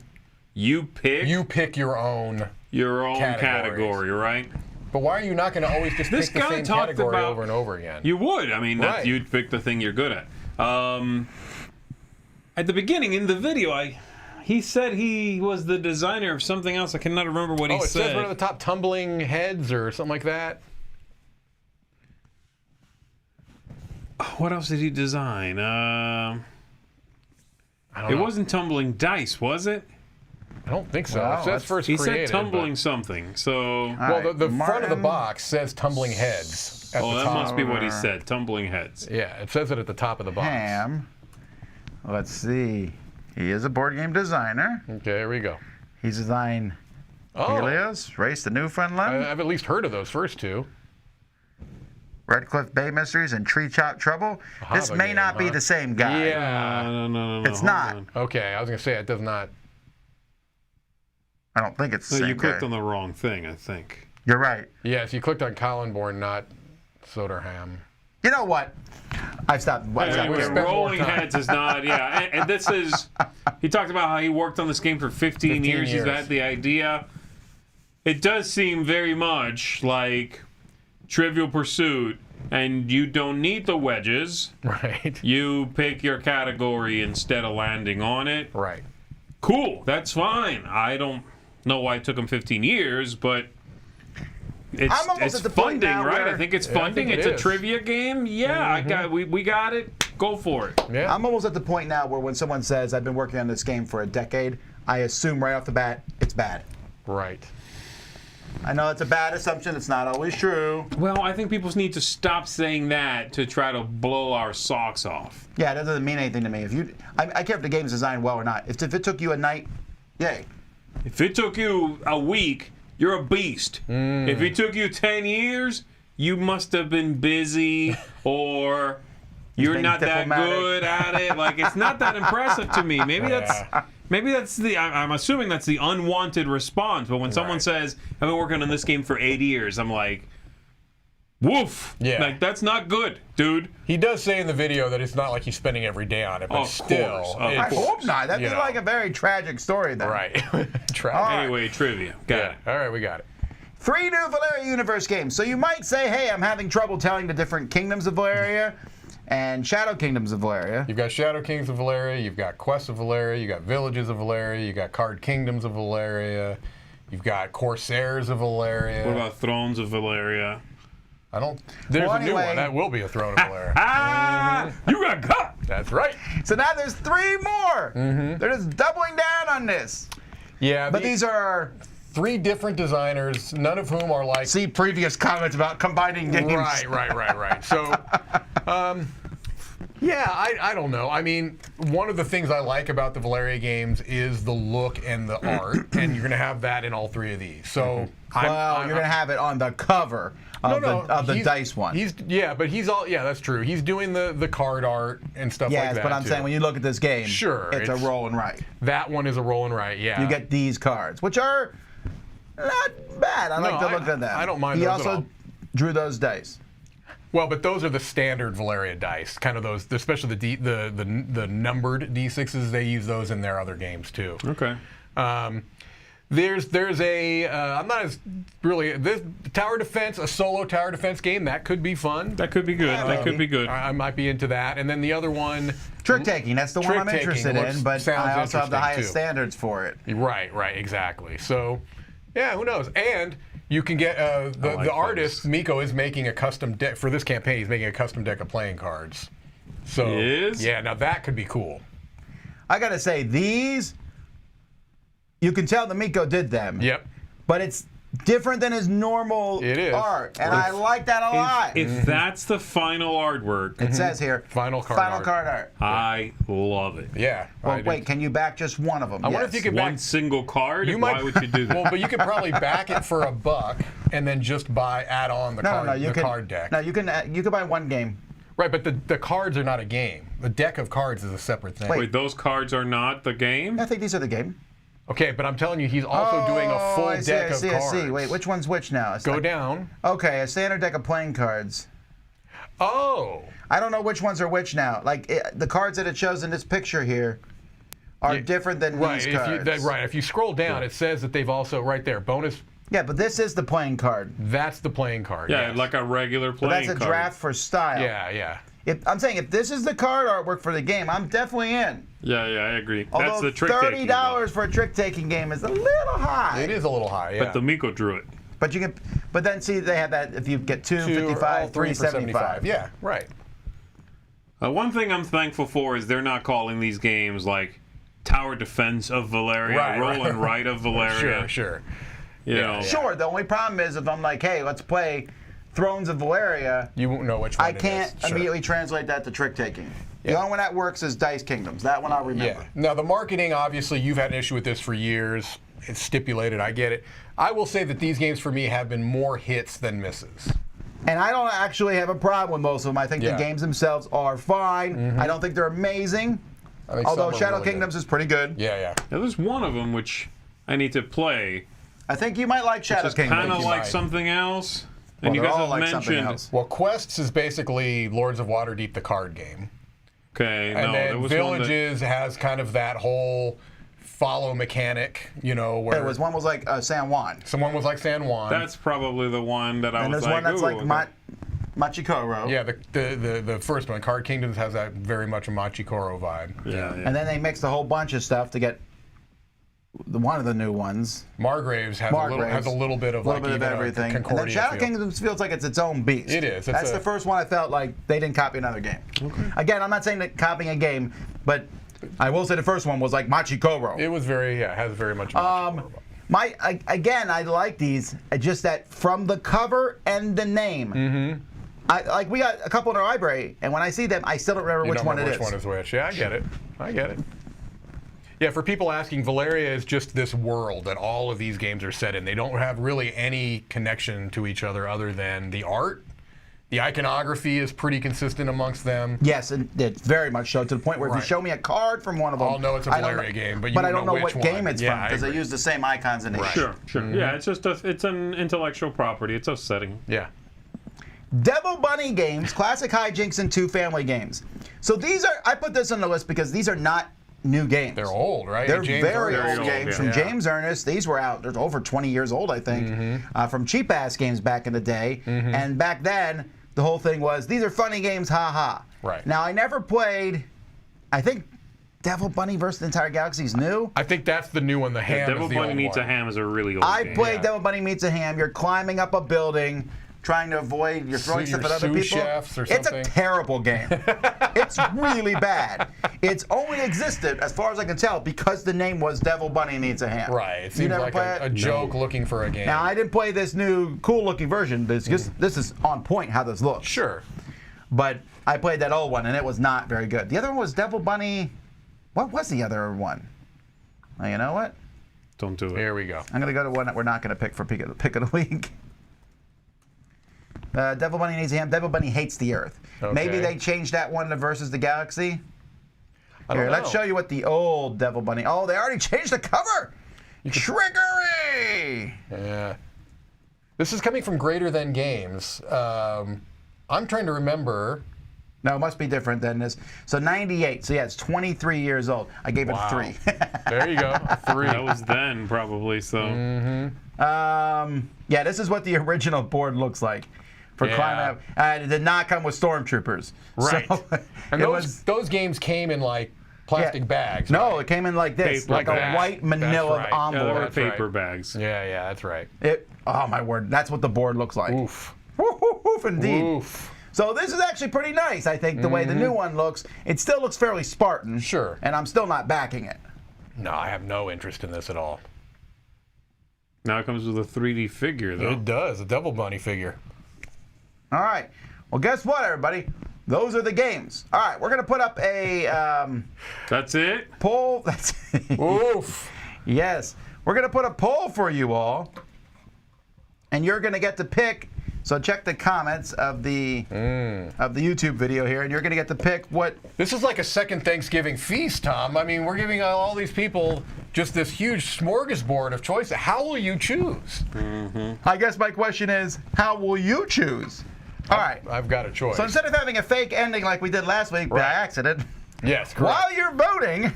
pick You pick your own. your own categories. category, right? But why are you not going to always just This pick the guy same talked category about- over and over again? You would. I mean, Right. you'd pick the thing you're good at. At the beginning in the video, he said he was the designer of something else. I cannot remember what he it said. says right at the top, tumbling heads or something like that. What else did he design? I don't It know. wasn't tumbling dice, was it? I don't think so. Wow, it says that's- first He created. said tumbling something. So, Well, the front of the Martin. box says tumbling heads at the that top. must be what he said. Tumbling heads. Yeah, it says it at the top of the box. Ham. Let's see. He is a board game designer. Okay, here we go. He's designed Oh, Helios, Race to Newfoundland, I've at least heard of those first 2. Red Cliff Bay Mysteries, and Tree Chop Trouble. This Hava may game, not be huh? the same guy. Yeah. No. It's hold not. on. Okay, I was going to say it does not. I don't think it's the No, same you clicked guy. on the wrong thing, I think. You're right. Yes, you clicked on Collinborn, not Soderham. You know what? I've stopped. Anyway, spend more Rolling time. Heads is not, yeah. And this is, he talked about how he worked on this game for 15 years. He's years. had the idea. It does seem very much like Trivial Pursuit, and you don't need the wedges. Right. You pick your category instead of landing on it. Right. Cool, that's fine. I don't know why it took him 15 years, but I'm almost it's at the point funding, now right? where- I think it's Yeah, I funding. think it It's a is. trivia game. Yeah, we got it. Go for it. Yeah. I'm almost at the point now where when someone says, I've been working on this game for a decade, I assume right off the bat, it's bad. Right. I know it's a bad assumption. It's not always true. Well, I think people need to stop saying that to try to blow our socks off. Yeah, that doesn't mean anything to me. I care if the game's designed well or not. If it took you a night, yay. If it took you a week, you're a beast. If it took you 10 years, you must have been busy or you're being not that diplomatic. good at it. Like, it's not that impressive to me. Maybe that's the, I'm assuming that's the unwanted response. But when someone Right. says, I've been working on this game for 8 years, I'm like, Woof. Yeah. Like, that's not good, dude. He does say in the video that it's not like he's spending every day on it, but Of still. course, of I it's- hope not. That'd you be know. like a very tragic story then. Right. Try. right. Anyway, trivia. Got Yeah. it. All right, we got it. 3 new Valeria universe games. So you might say, hey, I'm having trouble telling the different kingdoms of Valeria and Shadow Kingdoms of Valeria. You've got Shadow Kings of Valeria, you've got Quests of Valeria, you've got Villages of Valeria, you've got Card Kingdoms of Valeria, you've got Corsairs of Valeria. What about Thrones of Valeria? I don't. There's Well, a new anyway. one. That will be a Throne of Valeria. Ah! You got caught! That's right. So now there's 3 more. They're just doubling down on this. Yeah, But these are 3 different designers, none of whom are like. see previous comments about combining games. Right. So, yeah, I don't know. I mean, one of the things I like about the Valeria games is the look and the art, and you're going to have that in all 3 of these. So, Well, you're going to have it on the cover of the he's- dice one. But he's all. Yeah, that's true. He's doing the card art and stuff like Yes, that. but I'm too. saying when you look at this game, Sure, it's a it's- roll and write. That one is a roll and write. Yeah. You get these cards, which are not bad. I like the look of them. I don't mind He those at also all. drew those dice. Well, but those are the standard Valeria dice, kind of those, especially the numbered D6s. They use those in their other games too. Okay. There's a I'm not as really this tower defense, a solo tower defense game that could be fun. That could be good. That could be good. I might be into that. And then the other one, Trick taking, that's the one I'm Trick-taking interested looks- in, but sounds I also have the interesting, highest too. standards for it. right, exactly. So, yeah, who knows? And you can get like the artist those. Miko is making a custom deck for this campaign. He's making a custom deck of playing cards. So He is? yeah, now that could be cool. I gotta say, these, you can tell the Miko did them. Yep. But it's different than his normal It is. art, and I like that a lot. If that's the final artwork, It says here, Final card art. card art. I love it. Yeah. Well, wait, can you back just one of them? I wonder if you could One back. single card? You Why might- would you do that? Well, but you could probably back it for $1 and then just add on the card deck. No, you can buy one game. Right, but the cards are not a game. The deck of cards is a separate thing. Wait, those cards are not the game? I think these are the game. Okay, but I'm telling you, he's also doing a full I see, deck I of see, cards. I see. Wait, which one's which now? It's Go like- down. Okay, a standard deck of playing cards. Oh. I don't know which ones are which now. Like the cards that it shows in this picture here are Yeah, different than Right, these cards. right. If you scroll down, it says that they've also right there bonus. Yeah, but this is the playing card. That's the playing card. Yeah, yes. like a regular But playing that's a card. draft for style. Yeah. I'm saying if this is the card artwork for the game, I'm definitely in. Yeah, I agree. Although That's the trick taking. $30 for a trick taking game is a little high. It is a little high. Yeah. But the Miko drew it. But you can. But then see, they have that if you get two, Two, 55, all three three, for 75. Yeah, right. One thing I'm thankful for is they're not calling these games like Tower Defense of Valeria, Right, Roll right. and Write of Valeria. Sure. You know. Sure. The only problem is if I'm like, hey, let's play Thrones of Valeria. You won't know which one I it can't is. Sure. immediately translate that to trick taking. The Yeah. only one that works is Dice Kingdoms. That one I'll remember. Yeah. Now the marketing, obviously, you've had an issue with this for years. It's stipulated. I get it. I will say that these games for me have been more hits than misses. And I don't actually have a problem with most of them. I think Yeah. the games themselves are fine. I don't think they're amazing. I think Although some are Shadow really Kingdoms good. is pretty good. Yeah. Now, there's one of them which I need to play. I think you might like Shadow It's Kingdoms. kind of you like might. something else. Well, And you they're guys all have like something mentioned. else. Well, Quests is basically Lords of Waterdeep, the card game. Okay, And no, there then was one that, Villages has kind of that whole follow mechanic, where There was one was like San Juan. someone was like San Juan. that's probably the one that I And was there's like, one that's ooh, like okay. Machikoro. yeah, the first one, Card Kingdoms, has that very much a Machikoro vibe. Yeah. And then they mixed a whole bunch of stuff to get one of the new ones. Margraves has a little bit of a little like bit of even a everything. And then Concordia Shadow feel. Kingdoms feels like it's its own beast. It is. It's That's a- the first one I felt like they didn't copy another game. Again, I'm not saying that copying a game, but I will say the first one was like Machikoro. It was has very much. Machikoro vibe. Again, I like these. Just that from the cover and the name. Mm-hmm. We got a couple in our library, and when I see them, I still don't remember You which don't one remember it which is. one is which. Yeah, I get it. Yeah, for people asking, Valeria is just this world that all of these games are set in. They don't have really any connection to each other than the art. The iconography is pretty consistent amongst them. Yes, and it's very much so, to the point where if Right. you show me a card from one of them, I'll know it's a I don't Valeria game, but you but I won't don't know know what which game one. it's Yeah, from I because they agree. use the same icons and names. Sure. Yeah, it's just it's an intellectual property. It's a setting. Yeah. Devil Bunny games, classic hijinks, and 2 family games. So these are, I put this on the list because these are not new games. They're old, right? They're James very Ernest. old games from James Ernest. These were out, they're over 20 years old, I think, from cheap-ass games back in the day. And back then, the whole thing was, these are funny games, ha-ha. Right. Now, I never played, I think, Devil Bunny versus the Entire Galaxy is new. I think that's the new one. The ham Devil is the Bunny old Meets one. a Ham is a really old I game. played Devil Bunny Meets a Ham. You're climbing up a building, trying to avoid, you're throwing stuff at other sous people. chefs or It's a something. terrible game. It's really bad. It's only existed, as far as I can tell, because the name was Devil Bunny Meets a Ham. Right. It You seems never like play a it? joke looking for a game. Now, I didn't play this new cool-looking version. This is on point how this looks. Sure. But I played that old one, and it was not very good. The other one was Devil Bunny. What was the other one? Well, you know what? Don't do it. Here we go. I'm going to go to one that we're not going to pick for pick of the week. Devil Bunny Needs a Ham. Devil Bunny Hates the Earth. Okay. Maybe they changed that one to Versus the Galaxy. I don't Here, let's know. show you what the old Devil Bunny. Oh, they already changed the cover. Trickery. Yeah. This is coming from Greater Than Games. I'm trying to remember. No, it must be different than this. So 98. So yeah, it's 23 years old. I gave it a 3. There you go. A 3. That was then, probably, so. Yeah, this is what the original board looks like for Yeah. climbing up. It did not come with stormtroopers. Right. So, And it those, was, those games came in like plastic yeah. bags. No, it came in like this, Paper like bag. a white manila right. Yeah, they were envelope. right. paper bags. Yeah, that's right. Oh my word, that's what the board looks like. Oof. Woof, woof, woof, indeed. Oof. So this is actually pretty nice, I think, the way the new one looks. It still looks fairly Spartan. Sure. And I'm still not backing it. No, I have no interest in this at all. Now it comes with a 3D figure, though. It does. A Devil Bunny figure. All right. Well, guess what, everybody? Those are the games. All right, we're going to put up a That's it? poll. That's Oof. Yes. We're going to put a poll for you all. And you're going to get to pick. So check the comments of the YouTube video here, and you're going to get to pick what. This is like a second Thanksgiving feast, Tom. I mean, we're giving all these people just this huge smorgasbord of choices. How will you choose? I guess my question is, how will you choose? All right. I've got a choice. So instead of having a fake ending like we did last week by Right. accident, yes, correct. while you're voting,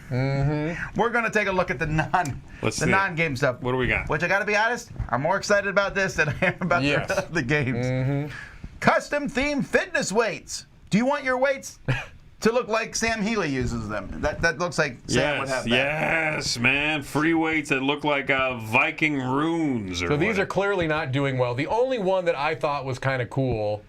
we're going to take a look at the Let's see. non-game stuff. What do we got? Which I got to be honest, I'm more excited about this than I am about Yes. the rest of the games. Custom theme fitness weights. Do you want your weights to look like Sam Healy uses them? That looks like Sam would have that. Yes, man. Free weights that look like Viking runes. Or So these what. are clearly not doing well. The only one that I thought was kind of cool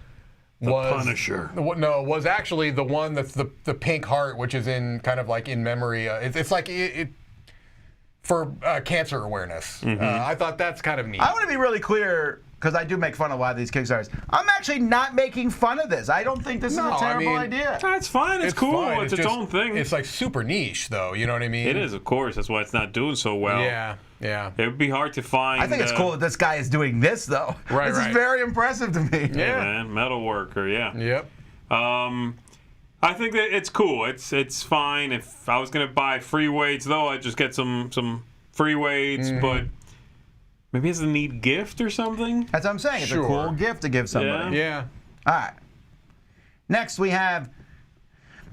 was Punisher. No, was actually the one that's the pink heart, which is in kind of like in memory. It's like it for cancer awareness. I thought that's kind of neat. I want to be really clear, because I do make fun of a lot of these Kickstarters. I'm actually not making fun of this. I don't think this is No, a I terrible mean, idea. That's fine. It's cool. fine. It's its just- own thing. It's like super niche, though. You know what I mean? It is, of course. That's why it's not doing so well. Yeah. It would be hard to find. I think it's cool that this guy is doing this, though. Right, This right. is very impressive to me. Yeah, man. Metal worker, yeah. Yep. I think that it's cool. It's fine. If I was gonna buy free weights, though, I'd just get some free weights. But maybe it's a neat gift or something. That's what I'm saying. It's Sure. a cool gift to give somebody. Yeah. All right. Next, we have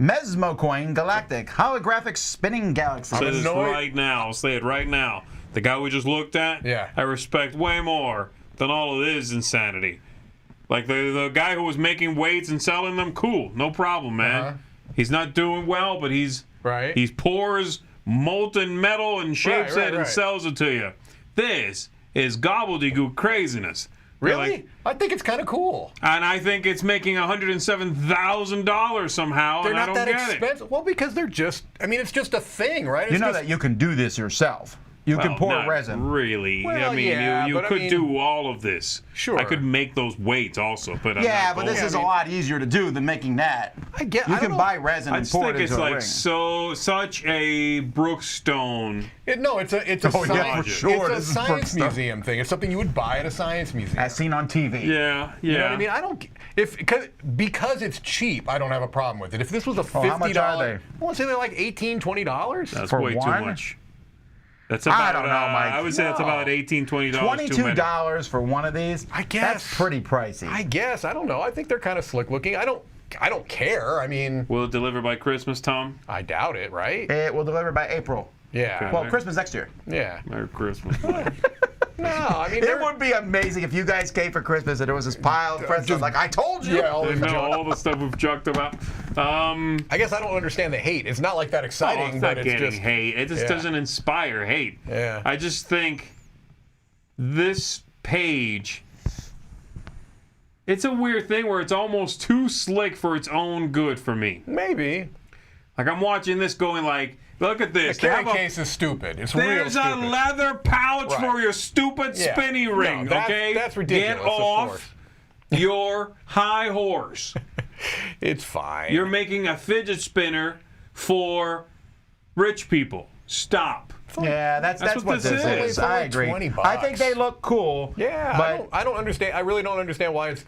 Mezmocoin Galactic Holographic Spinning Galaxy. Say this annoyed. right now. I'll say it right now. The guy we just looked at, Yeah. I respect way more than all of this insanity. Like the guy who was making weights and selling them, cool, no problem, man. He's not doing well, but he pours molten metal and shapes Right, it and right. sells it to you. This is gobbledygook craziness. They're Really? like- I think it's kind of cool. and I think it's making $107,000 somehow. They're and I not don't that get it. expensive. Well, because they're just. I mean, it's just a thing, right? It's You know just, that you can do this yourself. You can Well, pour not resin. Really. Well, I mean, yeah, you but I could mean- do all of this. Sure. I could make those weights also, but I'm Yeah, not but going this is to. a lot easier to do than making that. I get. You I can don't buy know. resin I and just pour think it it's into a like ring. such a Brookstone. No, it's a Oh, yeah, science, for sure. It's This a is science Brookstone. museum thing. It's something you would buy at a science museum. As seen on TV. Yeah. You know what I mean? I don't. Because it's cheap, I don't have a problem with it. If this was a $50, how much are they? I want to say they're like $18, $20. That's For way one? too much. That's about, I don't know, Mike. I would say that's about $18, $20 $22 for one of these? I guess. That's pretty pricey. I guess. I don't know. I think they're kind of slick looking. I don't care. I mean, Will it deliver by Christmas, Tom? I doubt it, right? It will deliver by April. Yeah. Well, Christmas next year. Yeah. Merry Christmas, Mike. No, I mean, It would be amazing if you guys came for Christmas and there was this pile of friends like, I told you. Yeah, They know all the stuff we've joked about. I guess I don't understand the hate. It's not like that exciting, It's but not it's getting just hate. It just yeah. doesn't inspire hate. Yeah. I just think this page, it's a weird thing where it's almost too slick for its own good for me. maybe. Like I'm watching this going like, look at The this. carry case is stupid. It's real There's a stupid. leather pouch Right. for your stupid Yeah. spinny ring, No, okay? that's ridiculous, Get of off course. your high horse. It's fine. You're making a fidget spinner for rich people. Stop. Yeah, that's That's what what this this is. is. Only for I like agree. 20 I think bucks. they look cool. Yeah, but I don't understand. I really don't understand why it's.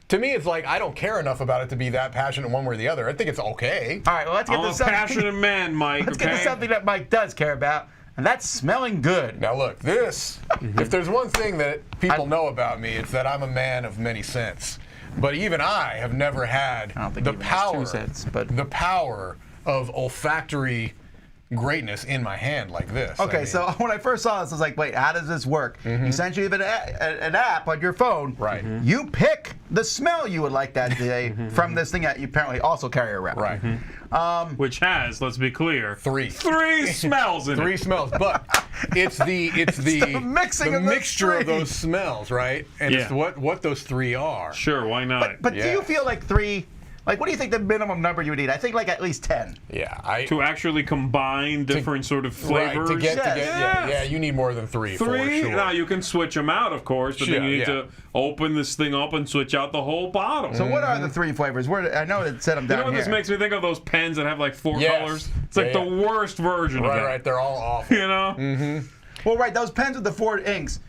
To me, it's like I don't care enough about it to be that passionate one way or the other. I think it's okay. all right, well, let's get I'm to a something. passionate man, Mike, Let's get to okay? something that Mike does care about, and that's smelling good. Now look, this. If there's one thing that people know about me, it's that I'm a man of many scents. But even I have never had I don't think the he even has power, 2 cents, but the power of olfactory greatness in my hand like this. Okay, I mean, so when I first saw this, I was like, wait, how does this work? Essentially, you have an app on your phone. Right. You pick the smell you would like that day from this thing that you apparently also carry around. right. Which has, let's be clear, Three smells in it. smells, but it's the mixing the of those mixture of three. those smells, right? And it's Yeah. what those 3 are. Sure, why not? But do Yeah. you feel like 3? Like, what do you think the minimum number you would need? I think like at least 10. Yeah, to actually combine different sort of flavors. Right, Yes. yeah, you need more than 3 for Three? sure. Now, you can switch them out, of course, but then Yeah, you need yeah. to open this thing up and switch out the whole bottle. So what are the 3 flavors? I know it said them you down know what here. this makes me think of? Those pens that have like 4 Yes. colors? It's like Yeah, the worst version of Right, that. right, they're all awful. You know? Well, right, those pens with the 4 inks,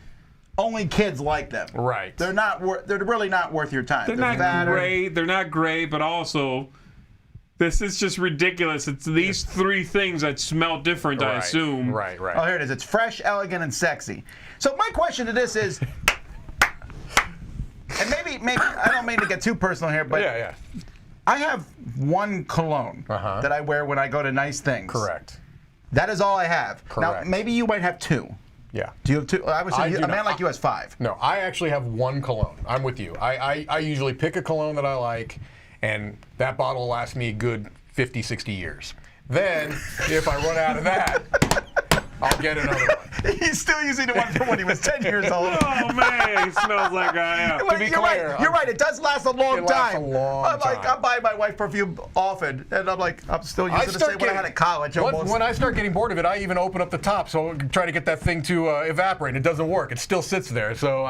only kids like them. Right. They're not. They're really not worth your time. They're not fatter. great. They're not great, but also, this is just ridiculous. It's these 3 things that smell different, I Right, assume. Right, right. Oh, here it is. It's fresh, elegant, and sexy. So my question to this is, and maybe I don't mean to get too personal here, but yeah. I have one cologne Uh-huh. that I wear when I go to nice things. Correct. That is all I have. Correct. Now maybe you might have 2. Yeah. Do you have 2? I would say I do a man not. like you has 5. No, I actually have 1 cologne. I'm with you. I usually pick a cologne that I like, and that bottle will last me a good 50, 60 years. Then, if I run out of that, I'll get another one. He's still using the one from when he was 10 years old. Oh, man. It smells like I am. To be You're clear, right. You're right. It does last a long It lasts time. a long I'm like, time. I'm buying my wife perfume often, and I'm like, I'm still using the same one I had at college. Almost. When I start getting bored of it, I even open up the top so I can try to get that thing to evaporate. It doesn't work. It still sits there. So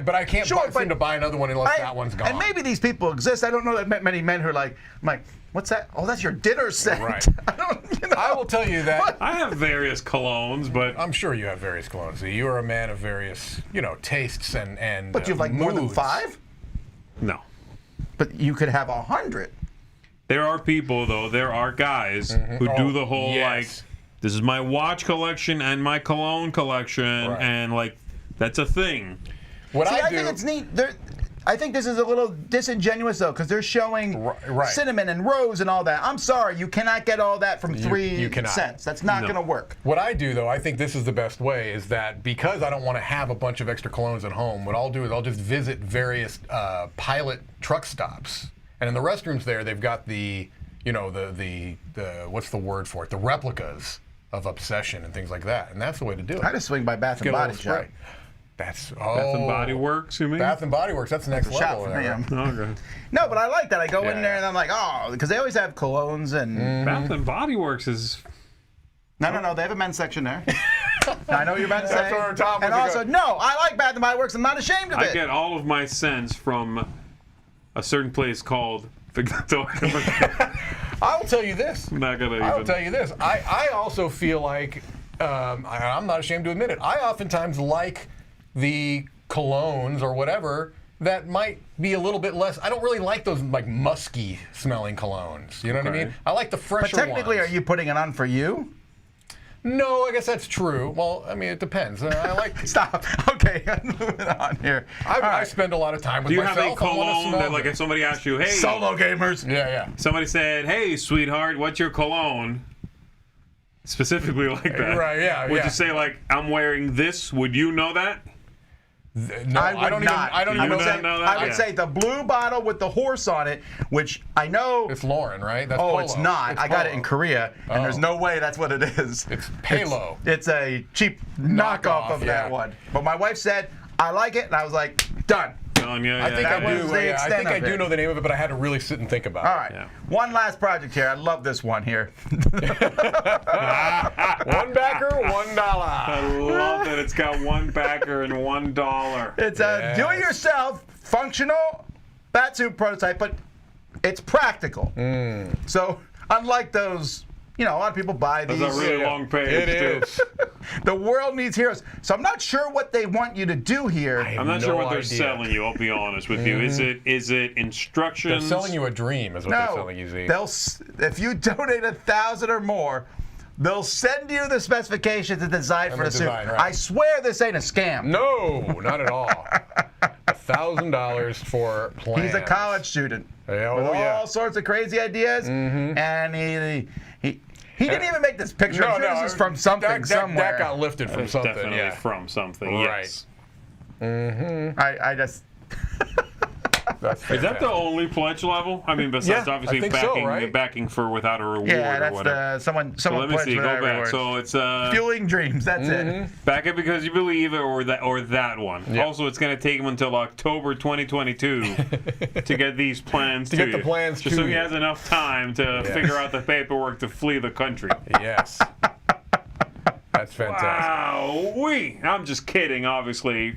but I can't Sure, seem to buy another one unless that one's gone. And maybe these people exist. I don't know that many men who are like, I'm like, what's that? Oh, that's your dinner set. Right. I don't, you know. I will tell you that. What? I have various colognes, but I'm sure you have various colognes. You are a man of various, tastes and. But you have like more than moods. 5? no. But you could have 100. There are people, though, there are guys who do the whole, yes. like, this is my watch collection and my cologne collection, Right. and, like, that's a thing. What See, I I do. think it's neat. I think this is a little disingenuous, though, because they're showing Right. cinnamon and rose and all that. I'm sorry, you cannot get all that from 3 you cannot. cents. That's not No. going to work. What I do, though, I think this is the best way, is that because I don't want to have a bunch of extra colognes at home, what I'll do is I'll just visit various pilot truck stops. And in the restrooms there, they've got the what's the word for it? The replicas of Obsession and things like that. And that's the way to do it. I just swing by Bath and Get a Body little Shop. spray. Bath and Body Works, you mean? Bath and Body Works, that's the next Shop level for there. me. right? Okay. No, but I like that. I go in Yeah. there and I'm like, oh, because they always have colognes and. Bath and Body Works is... No. They have a men's section there. I know what you're about to say. That's where Tom and wants to also, go. no, I like Bath and Body Works. I'm not ashamed of I it. get all of my scents from a certain place called Victoria. I'll tell you this. I'm not gonna I will even... tell you this. I also feel like, I'm not ashamed to admit it, I oftentimes like the colognes or whatever that might be a little bit less. I don't really like those like musky smelling colognes. You know what I Okay. mean? I like the But fresher technically, ones. are you putting it on for you? No, I guess that's true. Well, I mean, it depends. I like. Stop. Okay, moving on here. I spend a lot of time with Do you myself. have a I wanna cologne smell that, like, good. if somebody asked you, hey, Solo gamers. Yeah. somebody said, hey, sweetheart, what's your cologne? Specifically like that. Right, yeah, Would yeah. you say, like, I'm wearing this? Would you know that? No, I don't I don't You even would know not that. know that? I would Yeah. say the blue bottle with the horse on it, which I know. It's Lauren, right? That's Oh, Polo. it's not. It's I got it in Polo. Korea, and there's Oh. no way that's what it is. It's Palo. It's a cheap knockoff of that yeah. one. But my wife said, I like it, and I was like, done. Yeah, I think that was the I extent think I of do it. know the name of it, but I had to really sit and think about All it. right. Yeah. One last project here. I love this one here. One backer, $1. I love that it's got one backer and $1. It's a Yes. do-it-yourself functional Batsuit prototype, but it's practical. So unlike those, a lot of people buy these. That's a really long page, It too. is. The world needs heroes. So I'm not sure what they want you to do here. I'm not sure No what they're idea. selling you. I'll be honest with you. Is it They're instructions? selling you a dream, is what they're selling you, Z. If you donate 1,000 or more, they'll send you the specifications and design for the the suit. design, right. I swear this ain't a scam. No, not at all. $1,000 for plans. He's a college student Yeah, with oh, yeah. all sorts of crazy ideas, and he didn't even make this picture. I'm sure this is from something somewhere. That got lifted from It's something. definitely Yeah. from something. Right. Yes. I just. That's Is that the only pledge level? I mean, besides Yeah, obviously I think so, backing, right? backing for without a reward Yeah, or that's whatever. someone So let me pledged see. Go without back. reward. So it's Fueling dreams. That's it. back it because you believe it, or that one. Yeah. Also, it's going to take him until October 2022 to get these plans to get the you. plans just to so he you. has enough time to figure out the paperwork to flee the country. Yes. That's fantastic. Wow, I'm just kidding, obviously.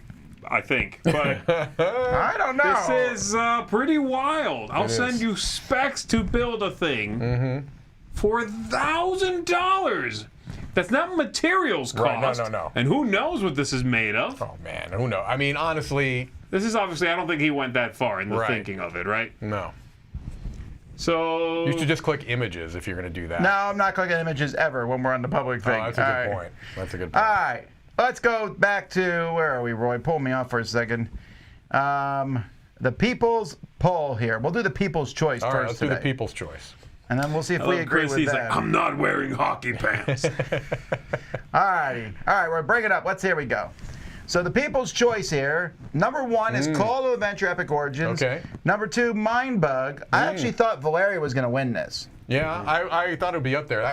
I think, but I don't know. this is pretty wild. I'll It send is. you specs to build a thing for $1,000. That's not materials cost. Right, no. And who knows what this is made of? Oh, man. Who knows? I mean, honestly, This is obviously, I don't think he went that far in the Right. thinking of it, right? no. So You should just click images if you're going to do that. No, I'm not clicking images ever when we're on the public Oh, thing. that's a All good right. point. That's a good All point. right, let's go back to where are we, Roy? Pull me off for a second. The people's poll here. We'll do the people's choice All first right, let's do today, the people's choice. and then we'll see if we agree Chris, with he's that. like, I'm not wearing hockey pants. All right, we're bringing it up. Here we go. So the people's choice here. Number 1 is Call to Adventure Epic Origins. Okay. Number 2, Mindbug. I actually thought Valeria was going to win this. Yeah, I thought it would be up there.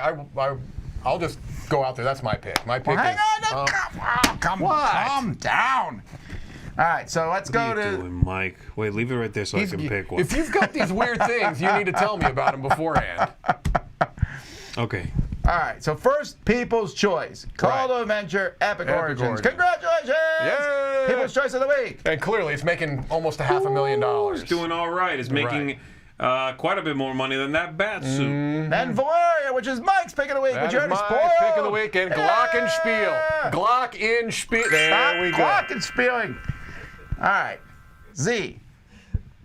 I'll just go out there. That's my pick. My pick Hang is. on, calm down. All right, so let's go What are you to. doing, Mike? Wait, leave it right there so I can pick one. If you've got these weird things, you need to tell me about them beforehand. Okay. All right, so first, People's Choice. Call to Adventure Epic Origins. Origins. Congratulations! Yay! People's Choice of the Week. And clearly, it's making almost $500,000. He's doing all right. He's making quite a bit more money than that Batsuit. And Valeria, which is Mike's pick of the week, That which you is already my spoiled. pick of the weekend. Glockenspiel. Glockenspiel. There Stop we go. glockenspieling. All right, Z.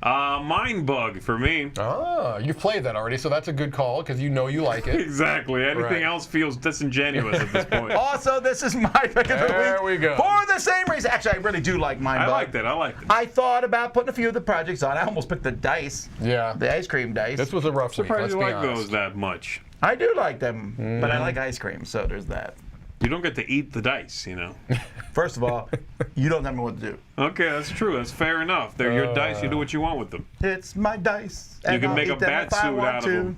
Mindbug for me. Oh, you've played that already, so that's a good call because you know you like it. Exactly. Anything Right. else feels disingenuous at this point. Also, this is my pick of the week. There we go. For the same reason. Actually, I really do like Mindbug. I liked it. I thought about putting a few of the projects on. I almost picked the dice. Yeah. The ice cream dice. This was a rough week, Surprised let's you be like honest. those that much. I do like them, but I like ice cream, so there's that. You don't get to eat the dice, you know. First of all, you don't tell me what to do. Okay, that's true. That's fair enough. They're your dice. You do what you want with them. It's my dice. You and can I'll make a eat them if I Batsuit want out of to. them.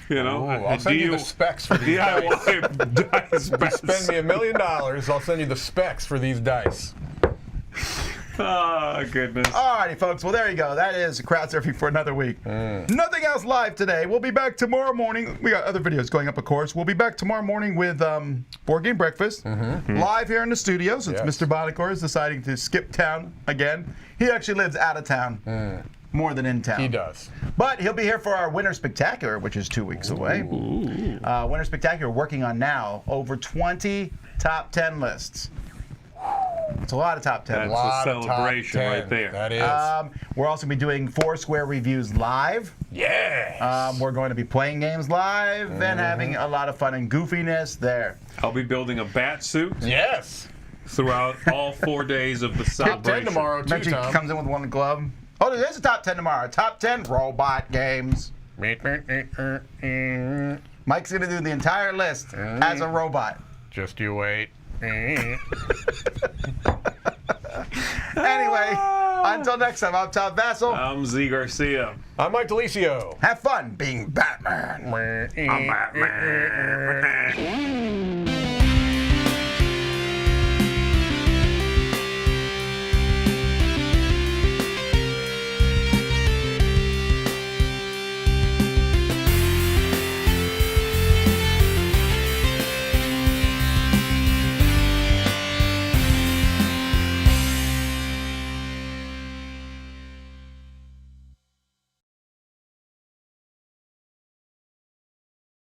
You know. Ooh, I'll send you the specs for these dice. DIY dice. Spend me $1 million, I'll send you the specs for these dice. Oh, goodness. Alrighty, folks. Well, there you go. That is Crowdsurfing for another week. Nothing else live today. We'll be back tomorrow morning. We got other videos going up, of course. We'll be back tomorrow morning with Board Game Breakfast. Live here in the studio, since Yes. Mr. Bonacor is deciding to skip town again. He actually lives out of town. More than in town. He does. But he'll be here for our Winter Spectacular, which is 2 weeks away. Winter Spectacular, working on now over 20 top 10 lists. It's a lot of top 10. That's Lot a of top celebration 10. right there. That is. We're also going to be doing Foursquare reviews live. Yes. We're going to be playing games live and having a lot of fun and goofiness there. I'll be building a Batsuit Yes. throughout all 4 days of the Top 10 celebration. tomorrow, too, Mention Tom. comes in with one glove. Oh, there's a top 10 tomorrow. Top 10 robot games. Mike's going to do the entire list as a robot. Just you wait. Anyway, until next time, I'm Tom Vassal. I'm Z Garcia. I'm Mike Delisio. Have fun being Batman. I'm Batman.